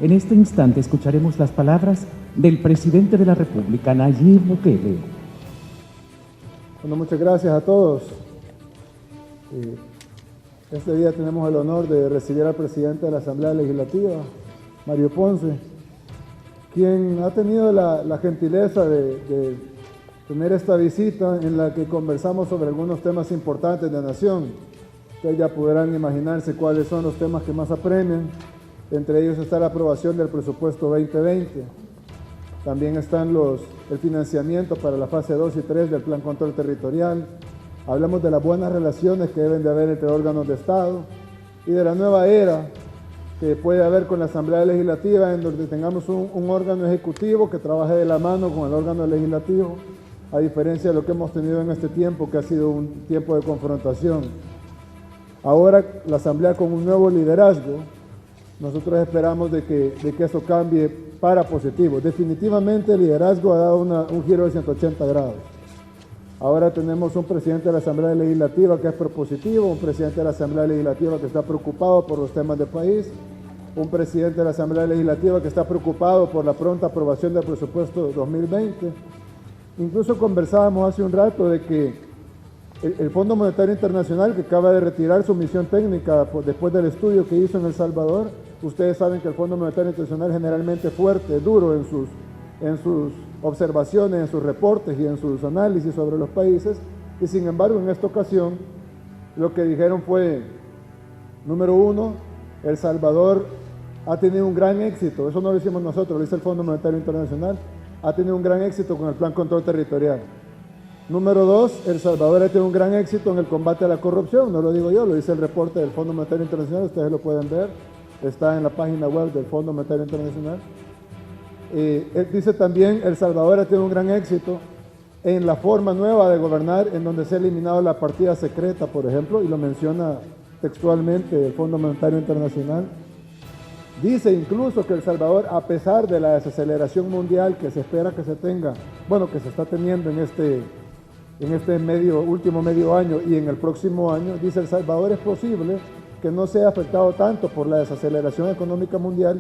En este instante escucharemos las palabras del presidente de la República, Nayib Bukele. Bueno, muchas gracias a todos. Este día tenemos el honor de recibir al presidente de la Asamblea Legislativa, Mario Ponce, quien ha tenido la gentileza de tener esta visita en la que conversamos sobre algunos temas importantes de la nación. Ustedes ya podrán imaginarse cuáles son los temas que más apremian. Entre ellos está la aprobación del presupuesto 2020. También están el financiamiento para la fase 2 y 3 del Plan Control Territorial. Hablamos de las buenas relaciones que deben de haber entre órganos de Estado y de la nueva era que puede haber con la Asamblea Legislativa, en donde tengamos un órgano ejecutivo que trabaje de la mano con el órgano legislativo, a diferencia de lo que hemos tenido en este tiempo, que ha sido un tiempo de confrontación. Ahora la Asamblea con un nuevo liderazgo, nosotros esperamos de que eso cambie para positivo. Definitivamente el liderazgo ha dado un giro de 180 grados. Ahora tenemos un presidente de la Asamblea Legislativa que es propositivo, un presidente de la Asamblea Legislativa que está preocupado por los temas del país, un presidente de la Asamblea Legislativa que está preocupado por la pronta aprobación del presupuesto 2020. Incluso conversábamos hace un rato de que el Fondo Monetario Internacional, que acaba de retirar su misión técnica después del estudio que hizo en El Salvador, ustedes saben que el Fondo Monetario Internacional generalmente es fuerte, duro en sus observaciones, en sus reportes y en sus análisis sobre los países, y sin embargo en esta ocasión lo que dijeron fue, número uno, El Salvador ha tenido un gran éxito, eso no lo hicimos nosotros, lo dice el Fondo Monetario Internacional, ha tenido un gran éxito con el Plan Control Territorial. Número dos, El Salvador ha tenido un gran éxito en el combate a la corrupción, no lo digo yo, lo dice el reporte del Fondo Monetario Internacional, ustedes lo pueden ver, está en la página web del Fondo Monetario Internacional. Dice también, El Salvador ha tenido un gran éxito en la forma nueva de gobernar, en donde se ha eliminado la partida secreta, por ejemplo, y lo menciona textualmente el Fondo Monetario Internacional. Dice incluso que El Salvador, a pesar de la desaceleración mundial que se espera que se tenga, que se está teniendo en este último medio año y en el próximo año, dice El Salvador es posible que no sea afectado tanto por la desaceleración económica mundial,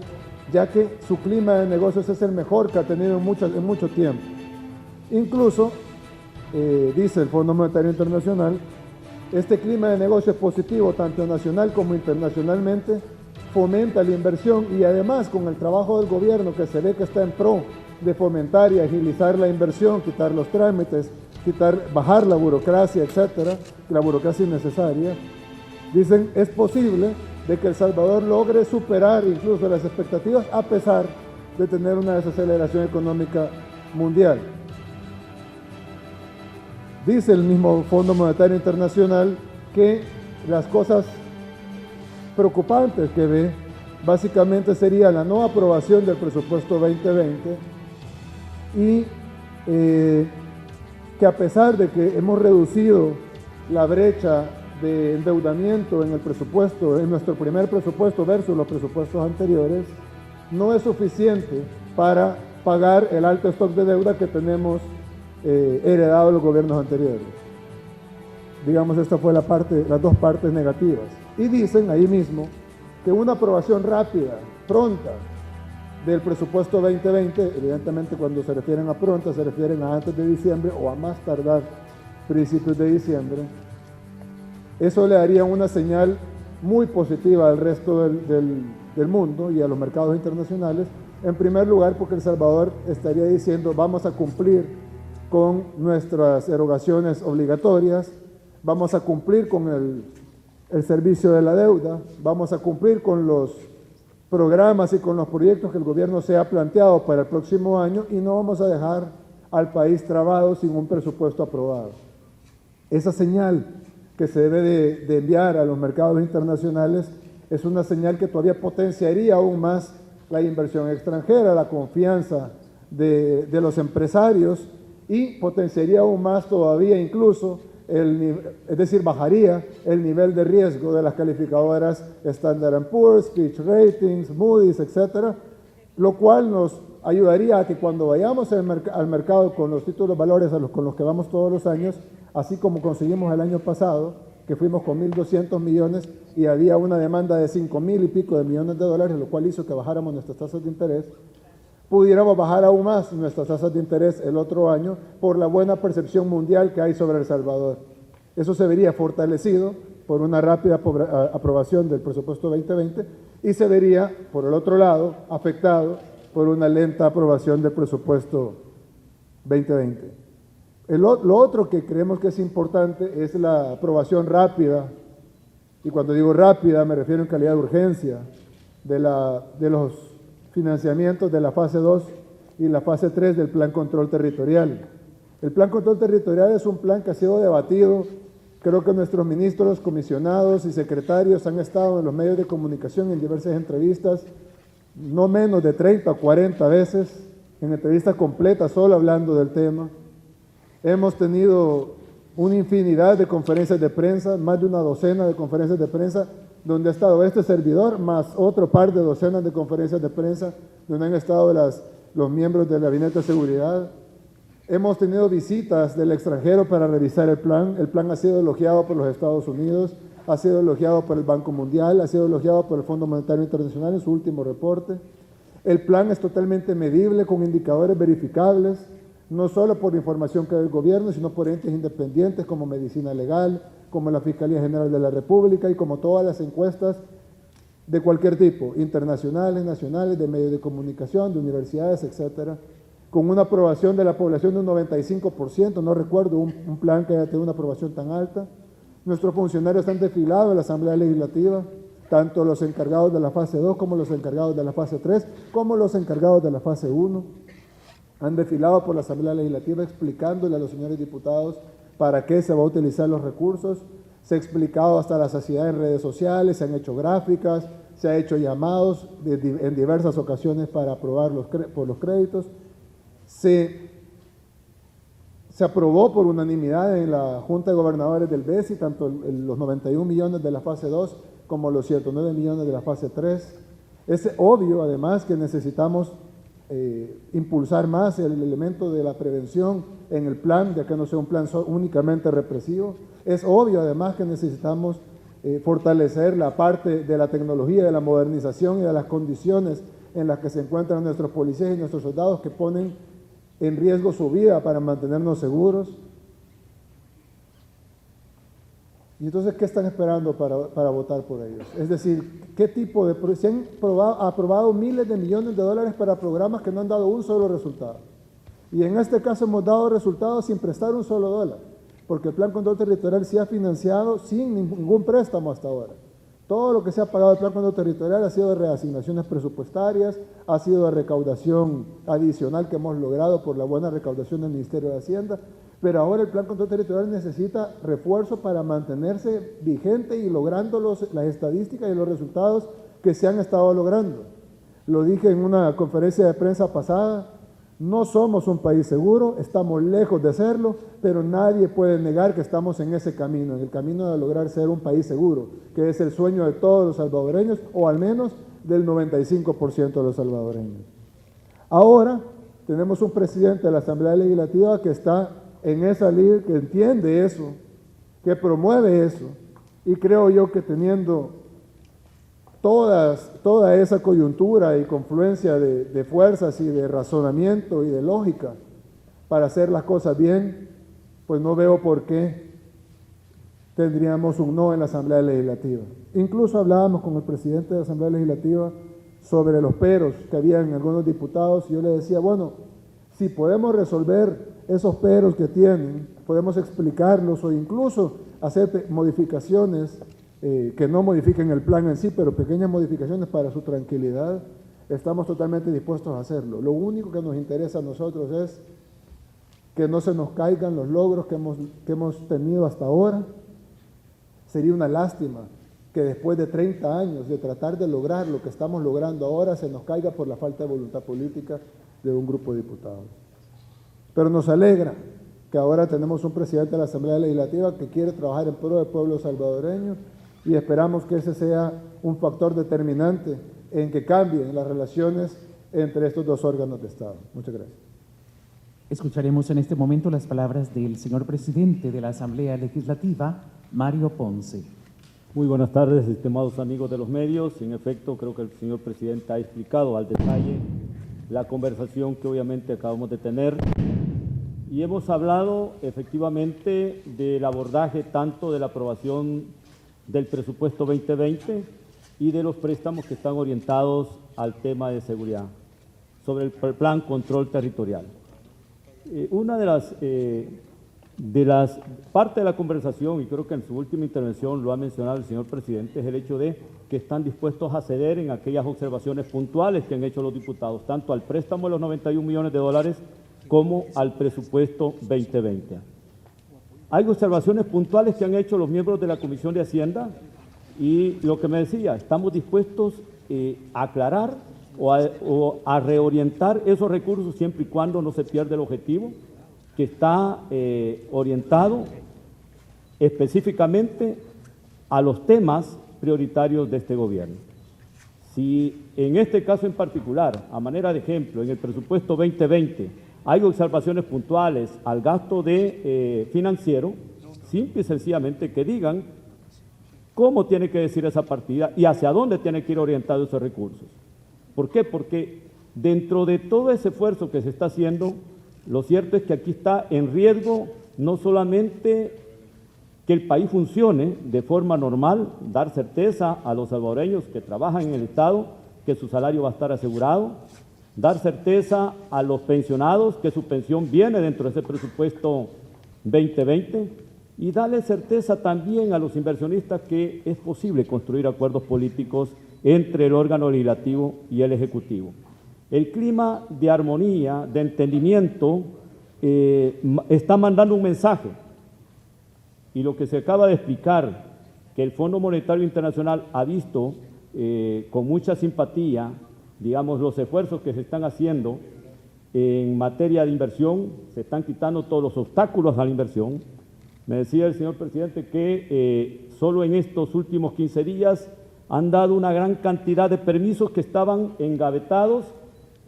ya que su clima de negocios es el mejor que ha tenido en mucho tiempo. Incluso, dice el Fondo Monetario Internacional, este clima de negocios positivo, tanto nacional como internacionalmente, fomenta la inversión y además con el trabajo del gobierno que se ve que está en pro de fomentar y agilizar la inversión, quitar los trámites, bajar la burocracia, etcétera, la burocracia innecesaria. Dicen, es posible de que El Salvador logre superar incluso las expectativas a pesar de tener una desaceleración económica mundial. Dice el mismo Fondo Monetario Internacional que las cosas preocupantes que ve básicamente sería la no aprobación del presupuesto 2020 y que a pesar de que hemos reducido la brecha de endeudamiento en el presupuesto, en nuestro primer presupuesto versus los presupuestos anteriores, no es suficiente para pagar el alto stock de deuda que tenemos heredado de los gobiernos anteriores. Digamos, esta fue las dos partes negativas. Y dicen ahí mismo que una aprobación rápida, pronta, del presupuesto 2020, evidentemente cuando se refieren a pronta, se refieren a antes de diciembre o a más tardar principios de diciembre, eso le daría una señal muy positiva al resto del mundo y a los mercados internacionales. En primer lugar, porque El Salvador estaría diciendo, vamos a cumplir con nuestras erogaciones obligatorias, vamos a cumplir con el servicio de la deuda, vamos a cumplir con los programas y con los proyectos que el gobierno se ha planteado para el próximo año y no vamos a dejar al país trabado sin un presupuesto aprobado. Esa señal que se debe de enviar a los mercados internacionales es una señal que todavía potenciaría aún más la inversión extranjera, la confianza de los empresarios y potenciaría aún más todavía incluso, es decir, bajaría el nivel de riesgo de las calificadoras Standard & Poor's, Fitch Ratings, Moody's, etcétera, lo cual nos ayudaría a que cuando vayamos al mercado con los títulos valores con los que vamos todos los años, así como conseguimos el año pasado, que fuimos con 1.200 millones y había una demanda de 5.000 y pico de millones de dólares, lo cual hizo que bajáramos nuestras tasas de interés, pudiéramos bajar aún más nuestras tasas de interés el otro año por la buena percepción mundial que hay sobre El Salvador. Eso se vería fortalecido por una rápida aprobación del presupuesto 2020 y se vería, por el otro lado, afectado por una lenta aprobación del presupuesto 2020. Lo otro que creemos que es importante es la aprobación rápida, y cuando digo rápida me refiero en calidad de urgencia, de los financiamientos de la fase 2 y la fase 3 del Plan Control Territorial. El Plan Control Territorial es un plan que ha sido debatido. Creo que nuestros ministros, comisionados y secretarios han estado en los medios de comunicación en diversas entrevistas, no menos de 30 o 40 veces, en entrevistas completas solo hablando del tema. Hemos tenido una infinidad de conferencias de prensa, más de una docena de conferencias de prensa, donde ha estado este servidor, más otro par de docenas de conferencias de prensa, donde han estado los miembros del Gabinete de Seguridad. Hemos tenido visitas del extranjero para revisar el plan. El plan ha sido elogiado por los Estados Unidos, ha sido elogiado por el Banco Mundial, ha sido elogiado por el Fondo Monetario Internacional en su último reporte. El plan es totalmente medible, con indicadores verificables, no solo por información que da el gobierno, sino por entes independientes como Medicina Legal, como la Fiscalía General de la República y como todas las encuestas de cualquier tipo, internacionales, nacionales, de medios de comunicación, de universidades, etcétera, con una aprobación de la población de un 95%, no recuerdo un plan que haya tenido una aprobación tan alta. Nuestros funcionarios han desfilado en la Asamblea Legislativa, tanto los encargados de la fase 2 como los encargados de la fase 3, como los encargados de la fase 1. Han desfilado por la Asamblea Legislativa explicándole a los señores diputados para qué se va a utilizar los recursos. Se ha explicado hasta la saciedad en redes sociales, se han hecho gráficas, se ha hecho llamados en diversas ocasiones para aprobar por los créditos. Se aprobó por unanimidad en la Junta de Gobernadores del BESI, tanto los 91 millones de la fase 2 como los 109 millones de la fase 3. Es obvio, además, que necesitamos impulsar más el elemento de la prevención en el plan, ya que no sea un plan únicamente represivo. Es obvio, además, que necesitamos fortalecer la parte de la tecnología, de la modernización y de las condiciones en las que se encuentran nuestros policías y nuestros soldados, que ponen en riesgo su vida para mantenernos seguros. Y entonces, ¿qué están esperando para votar por ellos? Es decir, ¿qué tipo de... Se han aprobado miles de millones de dólares para programas que no han dado un solo resultado. Y en este caso hemos dado resultados sin prestar un solo dólar, porque el Plan Control Territorial se ha financiado sin ningún préstamo hasta ahora. Todo lo que se ha pagado del Plan Control Territorial ha sido de reasignaciones presupuestarias, ha sido de recaudación adicional que hemos logrado por la buena recaudación del Ministerio de Hacienda, pero ahora el Plan Control Territorial necesita refuerzo para mantenerse vigente y logrando las estadísticas y los resultados que se han estado logrando. Lo dije en una conferencia de prensa pasada, no somos un país seguro, estamos lejos de serlo, pero nadie puede negar que estamos en ese camino, en el camino de lograr ser un país seguro, que es el sueño de todos los salvadoreños, o al menos del 95% de los salvadoreños. Ahora tenemos un presidente de la Asamblea Legislativa que está en esa línea, que entiende eso, que promueve eso, y creo yo que teniendo toda esa coyuntura y confluencia de fuerzas y de razonamiento y de lógica para hacer las cosas bien, pues no veo por qué tendríamos un no en la Asamblea Legislativa. Incluso hablábamos con el presidente de la Asamblea Legislativa sobre los peros que había en algunos diputados, y yo le decía, bueno, si podemos resolver esos peros que tienen, podemos explicarlos o incluso hacer modificaciones que no modifiquen el plan en sí, pero pequeñas modificaciones para su tranquilidad, estamos totalmente dispuestos a hacerlo. Lo único que nos interesa a nosotros es que no se nos caigan los logros que hemos tenido hasta ahora. Sería una lástima que después de 30 años de tratar de lograr lo que estamos logrando ahora, se nos caiga por la falta de voluntad política de un grupo de diputados. Pero nos alegra que ahora tenemos un presidente de la Asamblea Legislativa que quiere trabajar en pro del pueblo salvadoreño, y esperamos que ese sea un factor determinante en que cambien las relaciones entre estos dos órganos de Estado. Muchas gracias. Escucharemos en este momento las palabras del señor presidente de la Asamblea Legislativa, Mario Ponce. Muy buenas tardes, estimados amigos de los medios. En efecto, creo que el señor presidente ha explicado al detalle la conversación que obviamente acabamos de tener y hemos hablado efectivamente del abordaje tanto de la aprobación del presupuesto 2020 y de los préstamos que están orientados al tema de seguridad, sobre el plan control territorial. Una de las partes de la conversación, y creo que en su última intervención lo ha mencionado el señor presidente, es el hecho de que están dispuestos a ceder en aquellas observaciones puntuales que han hecho los diputados, tanto al préstamo de los 91 millones de dólares como al presupuesto 2020. Hay observaciones puntuales que han hecho los miembros de la Comisión de Hacienda y lo que me decía, estamos dispuestos a aclarar o a reorientar esos recursos siempre y cuando no se pierda el objetivo que está orientado específicamente a los temas prioritarios de este gobierno. Si en este caso en particular, a manera de ejemplo, en el presupuesto 2020 hay observaciones puntuales al gasto financiero, simple y sencillamente que digan cómo tiene que decir esa partida y hacia dónde tiene que ir orientado esos recursos. ¿Por qué? Porque dentro de todo ese esfuerzo que se está haciendo, lo cierto es que aquí está en riesgo no solamente que el país funcione de forma normal, dar certeza a los salvadoreños que trabajan en el Estado que su salario va a estar asegurado, dar certeza a los pensionados que su pensión viene dentro de ese presupuesto 2020 y darle certeza también a los inversionistas que es posible construir acuerdos políticos entre el órgano legislativo y el ejecutivo. El clima de armonía, de entendimiento, está mandando un mensaje. Y lo que se acaba de explicar, que el Fondo Monetario Internacional ha visto con mucha simpatía, digamos, los esfuerzos que se están haciendo en materia de inversión, se están quitando todos los obstáculos a la inversión. Me decía el señor presidente que solo en estos últimos 15 días han dado una gran cantidad de permisos que estaban engavetados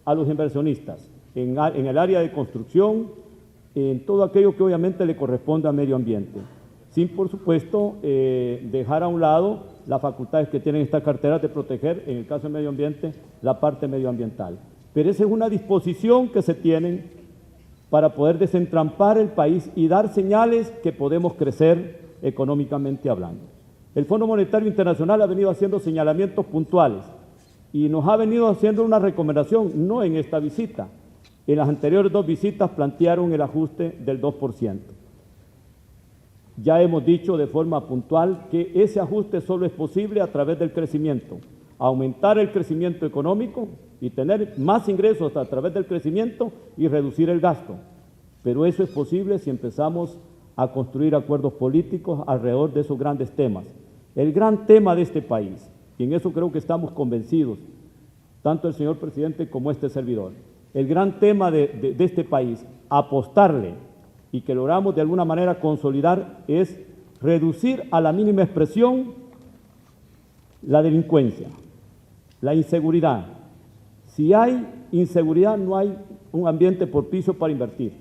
a los inversionistas, en el área de construcción, en todo aquello que obviamente le corresponde al medio ambiente, sin por supuesto dejar a un lado las facultades que tienen estas carteras de proteger, en el caso del medio ambiente, la parte medioambiental. Pero esa es una disposición que se tienen para poder desentrampar el país y dar señales que podemos crecer económicamente hablando. El Fondo Monetario Internacional ha venido haciendo señalamientos puntuales y nos ha venido haciendo una recomendación, no en esta visita. En las anteriores dos visitas plantearon el ajuste del 2%. Ya hemos dicho de forma puntual que ese ajuste solo es posible a través del crecimiento, aumentar el crecimiento económico y tener más ingresos a través del crecimiento y reducir el gasto. Pero eso es posible si empezamos a construir acuerdos políticos alrededor de esos grandes temas. El gran tema de este país, y en eso creo que estamos convencidos, tanto el señor presidente como este servidor, el gran tema de este país, apostarle y que logramos de alguna manera consolidar es reducir a la mínima expresión la delincuencia, la inseguridad. Si hay inseguridad, no hay un ambiente propicio para invertir.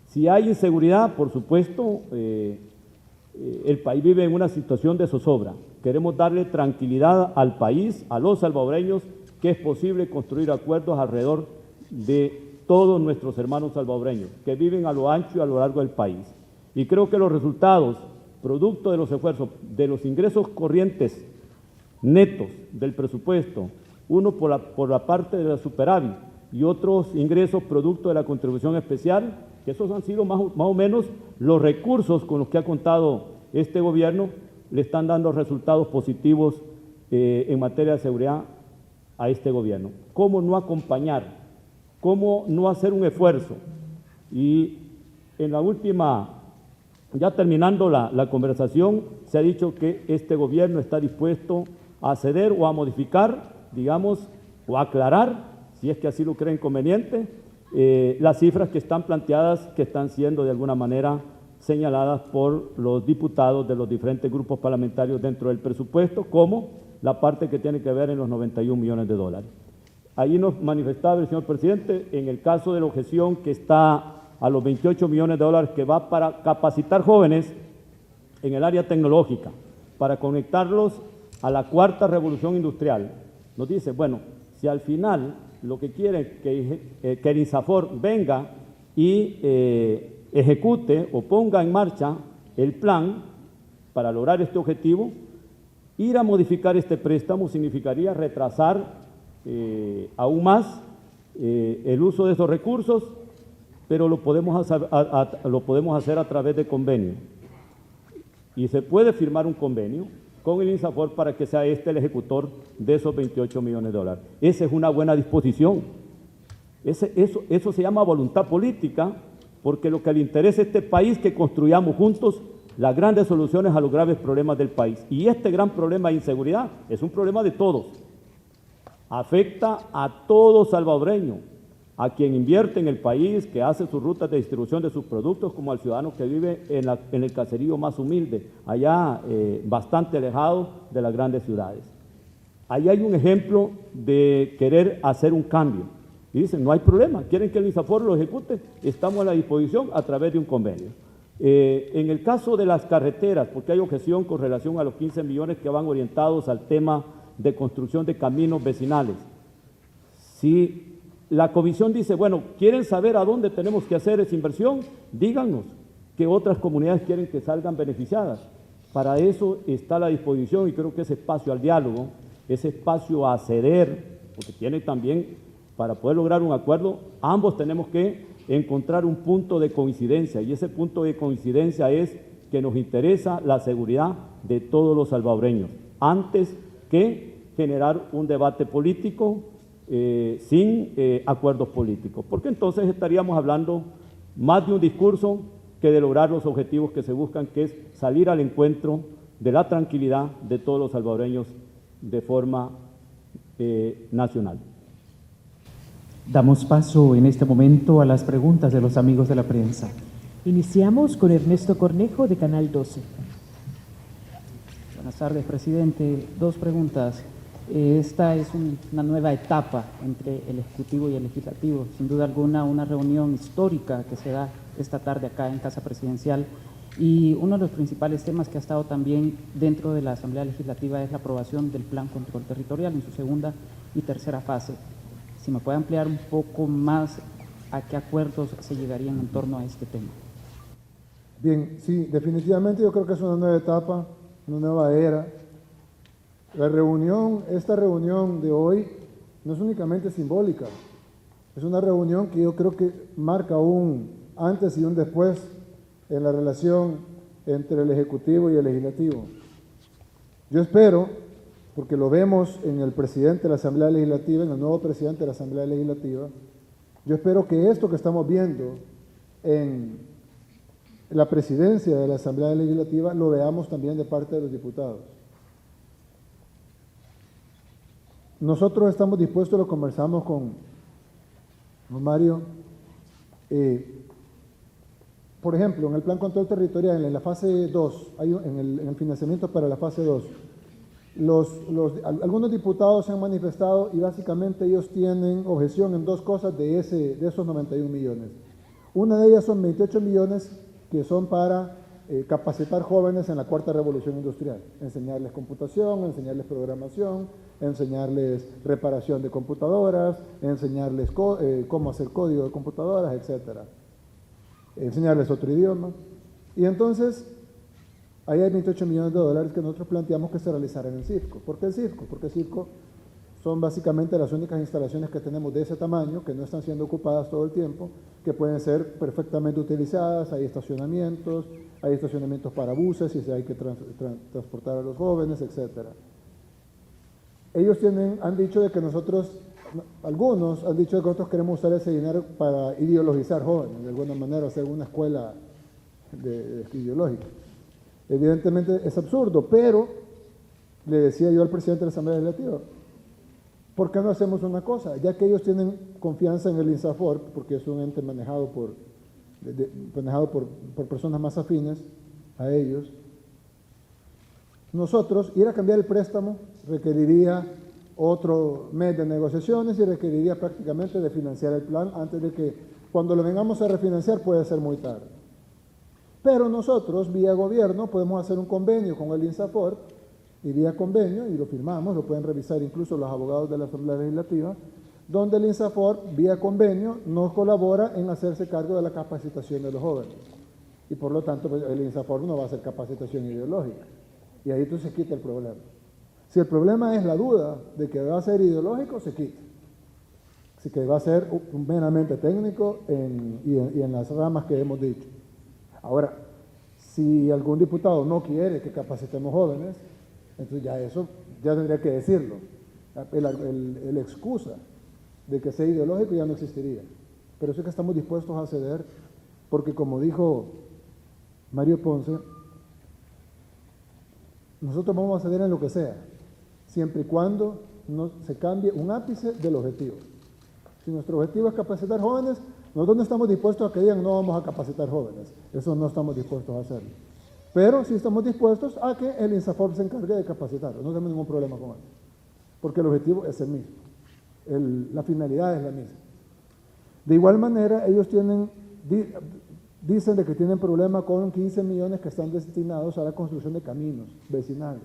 Si hay inseguridad, por supuesto, el país vive en una situación de zozobra. Queremos darle tranquilidad al país, a los salvadoreños, que es posible construir acuerdos alrededor de todos nuestros hermanos salvadoreños, que viven a lo ancho y a lo largo del país. Y creo que los resultados, producto de los esfuerzos, de los ingresos corrientes netos del presupuesto, uno por la parte de la superávit y otros ingresos producto de la contribución especial, que esos han sido más o menos los recursos con los que ha contado este gobierno, le están dando resultados positivos en materia de seguridad a este gobierno. ¿Cómo no acompañar? ¿Cómo no hacer un esfuerzo? Y en la última, ya terminando la conversación, se ha dicho que este gobierno está dispuesto a ceder o a modificar, digamos, o a aclarar, si es que así lo creen conveniente, las cifras que están planteadas, que están siendo de alguna manera señaladas por los diputados de los diferentes grupos parlamentarios dentro del presupuesto, como la parte que tiene que ver en los 91 millones de dólares. Ahí nos manifestaba el señor presidente, en el caso de la objeción que está a los 28 millones de dólares que va para capacitar jóvenes en el área tecnológica, para conectarlos a la cuarta revolución industrial. Nos dice, bueno, si al final lo que quiere que el INSAFOR venga y ejecute o ponga en marcha el plan para lograr este objetivo, ir a modificar este préstamo significaría retrasar aún más el uso de esos recursos, pero lo podemos hacer a través de convenio. Y se puede firmar un convenio con el INSAFOR para que sea este el ejecutor de esos 28 millones de dólares. Esa es una buena disposición. Eso se llama voluntad política, porque lo que le interesa a este país es que construyamos juntos las grandes soluciones a los graves problemas del país. Y este gran problema de inseguridad es un problema de todos. Afecta a todo salvadoreño, a quien invierte en el país, que hace sus rutas de distribución de sus productos, como al ciudadano que vive en el caserío más humilde, allá bastante alejado de las grandes ciudades. Ahí hay un ejemplo de querer hacer un cambio. Y dicen, no hay problema, quieren que el INSAFOR lo ejecute, estamos a la disposición a través de un convenio. En el caso de las carreteras, porque hay objeción con relación a los 15 millones que van orientados al tema de construcción de caminos vecinales. Si la comisión dice, bueno, ¿quieren saber a dónde tenemos que hacer esa inversión? Díganos qué otras comunidades quieren que salgan beneficiadas. Para eso está la disposición y creo que ese espacio al diálogo, ese espacio a ceder, porque tiene también, para poder lograr un acuerdo, ambos tenemos que encontrar un punto de coincidencia, y ese punto de coincidencia es que nos interesa la seguridad de todos los salvadoreños, antes que generar un debate político sin acuerdos políticos, porque entonces estaríamos hablando más de un discurso que de lograr los objetivos que se buscan, que es salir al encuentro de la tranquilidad de todos los salvadoreños de forma nacional. Damos paso en este momento a las preguntas de los amigos de la prensa. Iniciamos con Ernesto Cornejo de Canal 12. Buenas tardes, presidente. Dos preguntas. Esta es una nueva etapa entre el Ejecutivo y el Legislativo. Sin duda alguna, una reunión histórica que se da esta tarde acá en Casa Presidencial. Y uno de los principales temas que ha estado también dentro de la Asamblea Legislativa es la aprobación del Plan Control Territorial en su segunda y tercera fase. Si me puede ampliar un poco más a qué acuerdos se llegarían en torno a este tema. Bien, sí, definitivamente yo creo que es una nueva etapa, una nueva era. Esta reunión de hoy no es únicamente simbólica, es una reunión que yo creo que marca un antes y un después en la relación entre el Ejecutivo y el Legislativo. Yo espero, porque lo vemos en el presidente de la Asamblea Legislativa, en el nuevo presidente de la Asamblea Legislativa, yo espero que esto que estamos viendo en la presidencia de la Asamblea Legislativa lo veamos también de parte de los diputados. Nosotros estamos dispuestos, lo conversamos con Mario, por ejemplo, en el Plan Control Territorial, en la fase 2, en el financiamiento para la fase 2, algunos diputados se han manifestado y básicamente ellos tienen objeción en dos cosas de esos 91 millones. Una de ellas son 28 millones que son para capacitar jóvenes en la cuarta revolución industrial, enseñarles computación, enseñarles programación, enseñarles reparación de computadoras, enseñarles cómo hacer código de computadoras, etcétera, enseñarles otro idioma. Y entonces, ahí hay 28 millones de dólares que nosotros planteamos que se realizaran en el CIFCO. ¿Por qué el CIFCO? Porque el CIFCO son básicamente las únicas instalaciones que tenemos de ese tamaño, que no están siendo ocupadas todo el tiempo, que pueden ser perfectamente utilizadas. Hay estacionamientos para buses si hay que transportar a los jóvenes, etcétera. Ellos han dicho de que algunos han dicho que nosotros queremos usar ese dinero para ideologizar jóvenes, de alguna manera hacer una escuela ideológica. Evidentemente es absurdo, pero le decía yo al presidente de la Asamblea Legislativa, ¿por qué no hacemos una cosa? Ya que ellos tienen confianza en el INSAFOR, porque es un ente manejado por personas más afines a ellos, nosotros ir a cambiar el préstamo requeriría otro mes de negociaciones y requeriría prácticamente de financiar el plan antes de que cuando lo vengamos a refinanciar puede ser muy tarde. Pero nosotros, vía gobierno, podemos hacer un convenio con el INSAFORP, y vía convenio, y lo firmamos, lo pueden revisar incluso los abogados de la Asamblea Legislativa, donde el INSAFORP, vía convenio, nos colabora en hacerse cargo de la capacitación de los jóvenes. Y por lo tanto, pues, el INSAFORP no va a hacer capacitación ideológica. Y ahí entonces se quita el problema. Si el problema es la duda de que va a ser ideológico, se quita. Así que va a ser meramente técnico y en las ramas que hemos dicho. Ahora, si algún diputado no quiere que capacitemos jóvenes, entonces ya eso, ya tendría que decirlo. El excusa de que sea ideológico ya no existiría. Pero eso es que estamos dispuestos a ceder, porque como dijo Mario Ponce, nosotros vamos a ceder en lo que sea, siempre y cuando no se cambie un ápice del objetivo. Si nuestro objetivo es capacitar jóvenes, nosotros no estamos dispuestos a que digan no vamos a capacitar jóvenes. Eso no estamos dispuestos a hacerlo. Pero sí estamos dispuestos a que el INSAFORP se encargue de capacitarlo. No tenemos ningún problema con eso. Porque el objetivo es el mismo. La finalidad es la misma. De igual manera, ellos dicen de que tienen problema con 15 millones que están destinados a la construcción de caminos vecinales.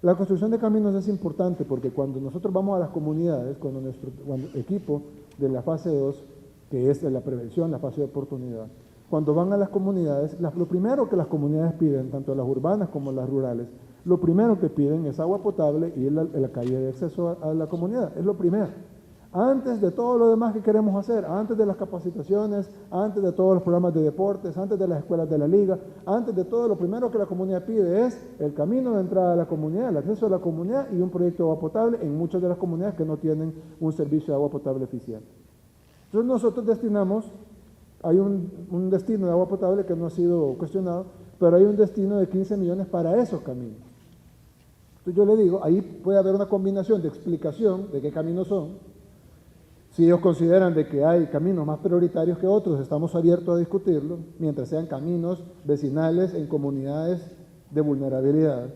La construcción de caminos es importante porque cuando nosotros vamos a las comunidades, cuando el equipo de la fase 2, que es de la prevención, la fase de oportunidad, cuando van a las comunidades, lo primero que las comunidades piden, tanto las urbanas como las rurales, lo primero que piden es agua potable y la calle de acceso a la comunidad. Es lo primero. Antes de todo lo demás que queremos hacer, antes de las capacitaciones, antes de todos los programas de deportes, antes de las escuelas de la liga, antes de todo, lo primero que la comunidad pide es el camino de entrada a la comunidad, el acceso a la comunidad y un proyecto de agua potable en muchas de las comunidades que no tienen un servicio de agua potable eficiente. Entonces nosotros destinamos, hay un destino de agua potable que no ha sido cuestionado, pero hay un destino de 15 millones para esos caminos. Entonces yo le digo, ahí puede haber una combinación de explicación de qué caminos son. Si ellos consideran de que hay caminos más prioritarios que otros, estamos abiertos a discutirlo, mientras sean caminos vecinales en comunidades de vulnerabilidad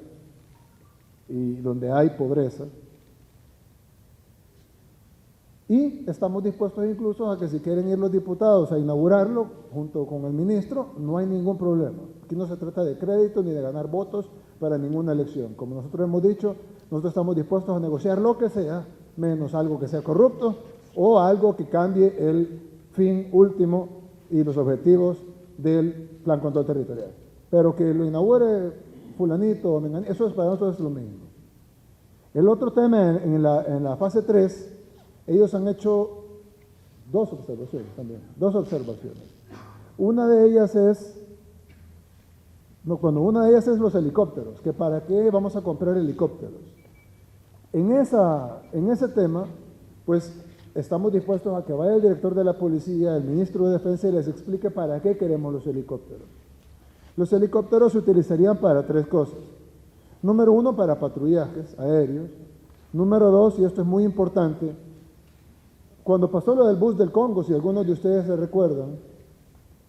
y donde hay pobreza. Y estamos dispuestos incluso a que si quieren ir los diputados a inaugurarlo junto con el ministro, no hay ningún problema. Aquí no se trata de crédito ni de ganar votos para ninguna elección. Como nosotros hemos dicho, nosotros estamos dispuestos a negociar lo que sea, menos algo que sea corrupto o algo que cambie el fin último y los objetivos del Plan Control Territorial. Pero que lo inaugure fulanito o menganito, eso para nosotros es lo mismo. El otro tema en la fase 3, ellos han hecho dos observaciones también, dos observaciones. Una de ellas es los helicópteros, que para qué vamos a comprar helicópteros. En ese tema, pues estamos dispuestos a que vaya el director de la policía, el ministro de Defensa y les explique para qué queremos los helicópteros. Los helicópteros se utilizarían para tres cosas. Número uno, para patrullajes aéreos. Número dos, y esto es muy importante, cuando pasó lo del bus del Congo, si algunos de ustedes se recuerdan,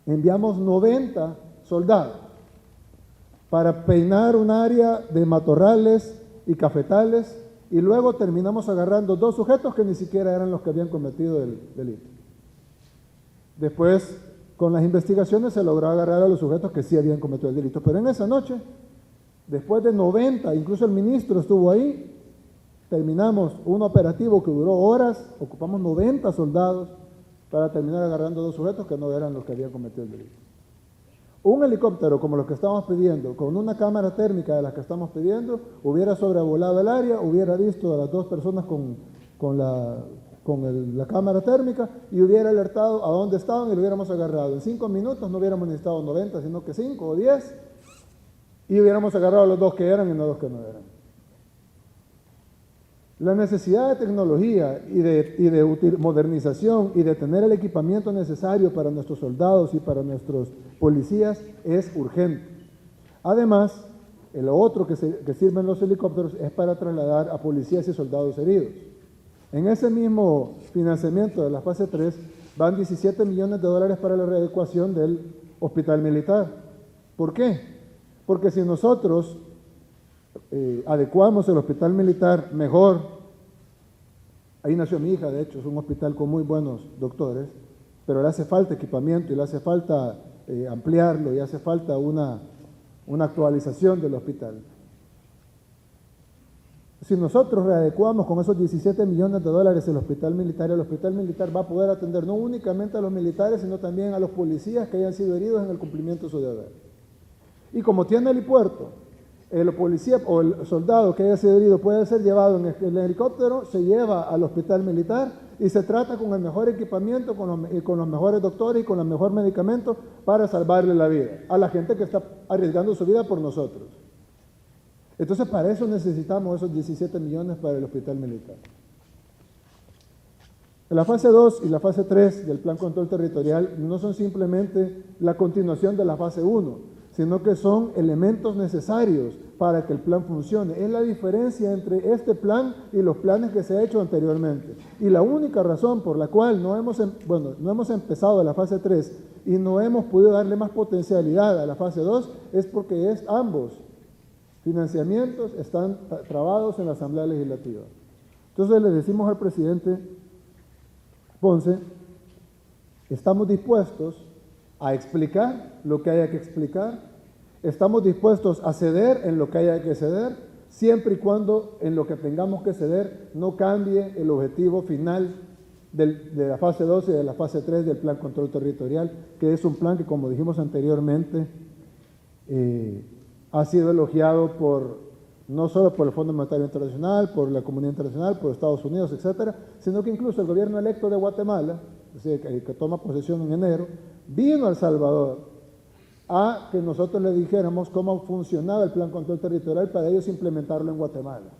enviamos 90 soldados para peinar un área de matorrales y cafetales y luego terminamos agarrando dos sujetos que ni siquiera eran los que habían cometido el delito. Después, con las investigaciones se logró agarrar a los sujetos que sí habían cometido el delito. Pero en esa noche, después de 90, incluso el ministro estuvo ahí, terminamos un operativo que duró horas, ocupamos 90 soldados para terminar agarrando dos sujetos que no eran los que habían cometido el delito. Un helicóptero como los que estamos pidiendo, con una cámara térmica de las que estamos pidiendo, hubiera sobrevolado el área, hubiera visto a las dos personas con la cámara térmica y hubiera alertado a dónde estaban y lo hubiéramos agarrado. En 5 minutos no hubiéramos necesitado 90, sino que 5 o 10 y hubiéramos agarrado a los dos que eran y no a los que no eran. La necesidad de tecnología y de modernización y de tener el equipamiento necesario para nuestros soldados y para nuestros policías es urgente. Además, el otro que sirven los helicópteros es para trasladar a policías y soldados heridos. En ese mismo financiamiento de la fase 3 van 17 millones de dólares para la readecuación del hospital militar. ¿Por qué? Porque si nosotros adecuamos el hospital militar mejor, ahí nació mi hija, de hecho, es un hospital con muy buenos doctores, pero le hace falta equipamiento y le hace falta ampliarlo y hace falta una actualización del hospital. Si nosotros readecuamos con esos 17 millones de dólares el hospital militar va a poder atender no únicamente a los militares, sino también a los policías que hayan sido heridos en el cumplimiento de su deber. Y como tiene helipuerto, el policía o el soldado que haya sido herido puede ser llevado en el helicóptero, se lleva al hospital militar y se trata con el mejor equipamiento, con los mejores doctores y con los mejores medicamentos para salvarle la vida a la gente que está arriesgando su vida por nosotros. Entonces, para eso necesitamos esos 17 millones para el hospital militar. La fase 2 y la fase 3 del Plan Control Territorial no son simplemente la continuación de la fase 1, sino que son elementos necesarios para que el plan funcione. Es la diferencia entre este plan y los planes que se han hecho anteriormente. Y la única razón por la cual no hemos empezado la fase 3 y no hemos podido darle más potencialidad a la fase 2 es porque ambos financiamientos están trabados en la Asamblea Legislativa. Entonces le decimos al presidente Ponce, estamos dispuestos a explicar lo que haya que explicar, estamos dispuestos a ceder en lo que haya que ceder, siempre y cuando en lo que tengamos que ceder no cambie el objetivo final de la fase 2 y de la fase 3 del Plan Control Territorial, que es un plan que, como dijimos anteriormente, ha sido elogiado no solo por el Fondo Monetario Internacional, por la comunidad internacional, por Estados Unidos, etcétera, sino que incluso el gobierno electo de Guatemala, es decir, que toma posesión en enero, vino a El Salvador a que nosotros le dijéramos cómo funcionaba el Plan Control Territorial para ellos implementarlo en Guatemala.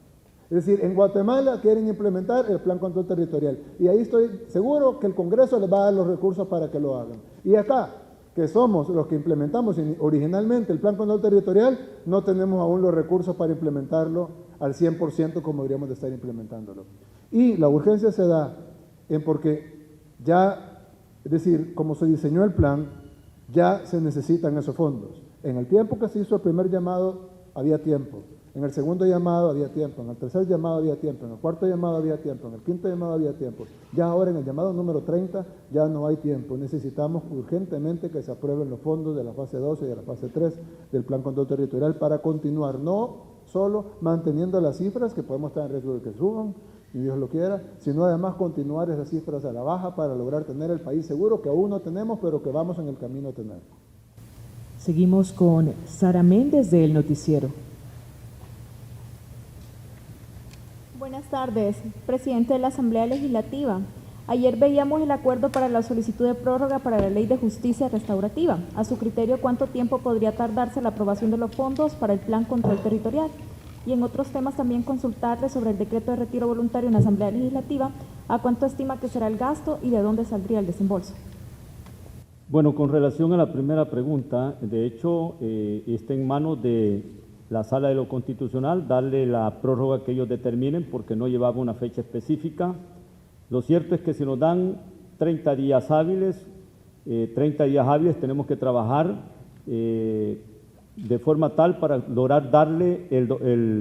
Es decir, en Guatemala quieren implementar el Plan Control Territorial y ahí estoy seguro que el Congreso les va a dar los recursos para que lo hagan. Y acá, que somos los que implementamos originalmente el Plan Control Territorial, no tenemos aún los recursos para implementarlo al 100% como deberíamos de estar implementándolo. Y la urgencia se da porque ya, es decir, como se diseñó el plan, ya se necesitan esos fondos. En el tiempo que se hizo el primer llamado, había tiempo. En el segundo llamado había tiempo, en el tercer llamado había tiempo, en el cuarto llamado había tiempo, en el quinto llamado había tiempo. Ya ahora en el llamado número 30 ya no hay tiempo. Necesitamos urgentemente que se aprueben los fondos de la fase 2 y de la fase 3 del Plan Control Territorial para continuar, no solo manteniendo las cifras, que podemos estar en riesgo de que suban, si Dios lo quiera, sino además continuar esas cifras a la baja para lograr tener el país seguro que aún no tenemos, pero que vamos en el camino a tener. Seguimos con Sara Méndez del Noticiero. Buenas tardes, presidente de la Asamblea Legislativa. Ayer veíamos el acuerdo para la solicitud de prórroga para la Ley de Justicia Restaurativa. A su criterio, ¿cuánto tiempo podría tardarse la aprobación de los fondos para el Plan Control Territorial? Y en otros temas también consultarle sobre el decreto de retiro voluntario en la Asamblea Legislativa, ¿a cuánto estima que será el gasto y de dónde saldría el desembolso? Bueno, con relación a la primera pregunta, de hecho, está en manos de la Sala de lo Constitucional darle la prórroga que ellos determinen porque no llevaba una fecha específica. Lo cierto es que si nos dan 30 días hábiles, tenemos que trabajar de forma tal para lograr darle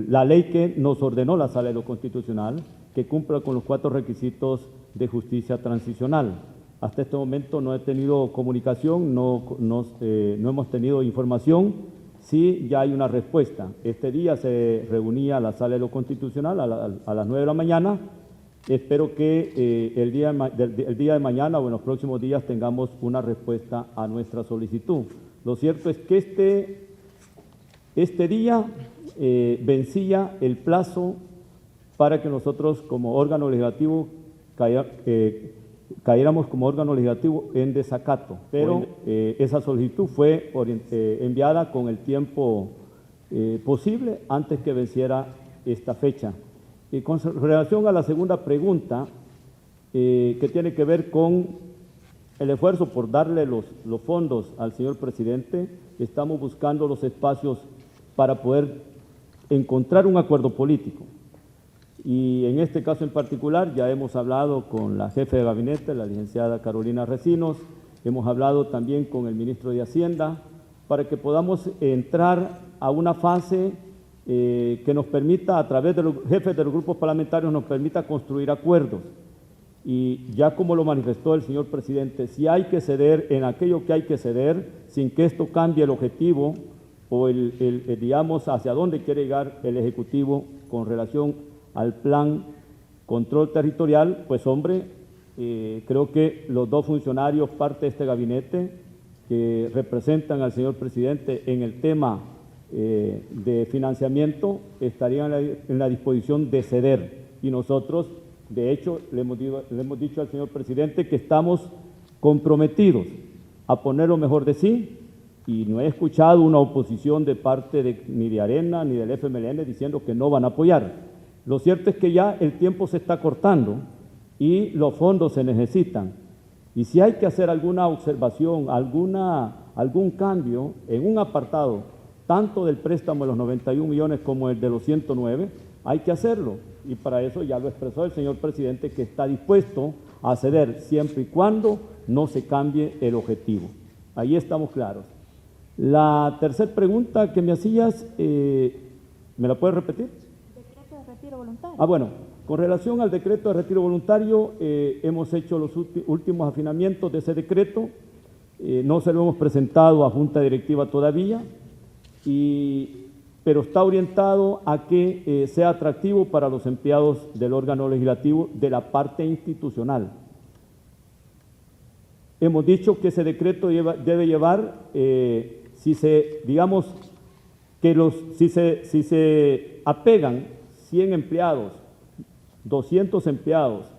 la ley que nos ordenó la Sala de lo Constitucional, que cumpla con los 4 requisitos de justicia transicional. Hasta este momento no he tenido comunicación, no hemos tenido información. Sí, ya hay una respuesta. Este día se reunía la Sala de lo Constitucional a las 9 de la mañana. Espero que el día de mañana o en los próximos días tengamos una respuesta a nuestra solicitud. Lo cierto es que este día vencía el plazo para que nosotros como órgano legislativo cayéramos como órgano legislativo en desacato, pero esa solicitud fue enviada con el tiempo posible antes que venciera esta fecha. Y con relación a la segunda pregunta, que tiene que ver con el esfuerzo por darle los fondos al señor presidente, estamos buscando los espacios para poder encontrar un acuerdo político. Y en este caso en particular ya hemos hablado con la jefe de gabinete, la licenciada Carolina Recinos, hemos hablado también con el ministro de Hacienda para que podamos entrar a una fase que nos permita, a través de los jefes de los grupos parlamentarios, nos permita construir acuerdos. y ya como lo manifestó el señor presidente, si hay que ceder en aquello que hay que ceder, sin que esto cambie el objetivo o digamos, hacia dónde quiere llegar el Ejecutivo con relación al plan control territorial, pues hombre, creo que los dos funcionarios, parte de este gabinete, que representan al señor presidente en el tema de financiamiento, estarían en la disposición de ceder. Y nosotros, de hecho, le hemos dicho al señor presidente que estamos comprometidos a poner lo mejor de sí, y no he escuchado una oposición de parte ni de Arena ni del FMLN diciendo que no van a apoyar. Lo cierto es que ya el tiempo se está cortando y los fondos se necesitan. Y si hay que hacer alguna observación, algún cambio en un apartado, tanto del préstamo de los 91 millones como el de los 109, hay que hacerlo. Y para eso ya lo expresó el señor presidente, que está dispuesto a ceder siempre y cuando no se cambie el objetivo. Ahí estamos claros. La tercera pregunta que me hacías, ¿me la puedes repetir? Decreto de retiro voluntario. Bueno, con relación al decreto de retiro voluntario, hemos hecho los últimos afinamientos de ese decreto, no se lo hemos presentado a Junta Directiva todavía, pero está orientado a que sea atractivo para los empleados del órgano legislativo de la parte institucional. Hemos dicho que ese decreto debe llevar, si se apegan 100 empleados, 200 empleados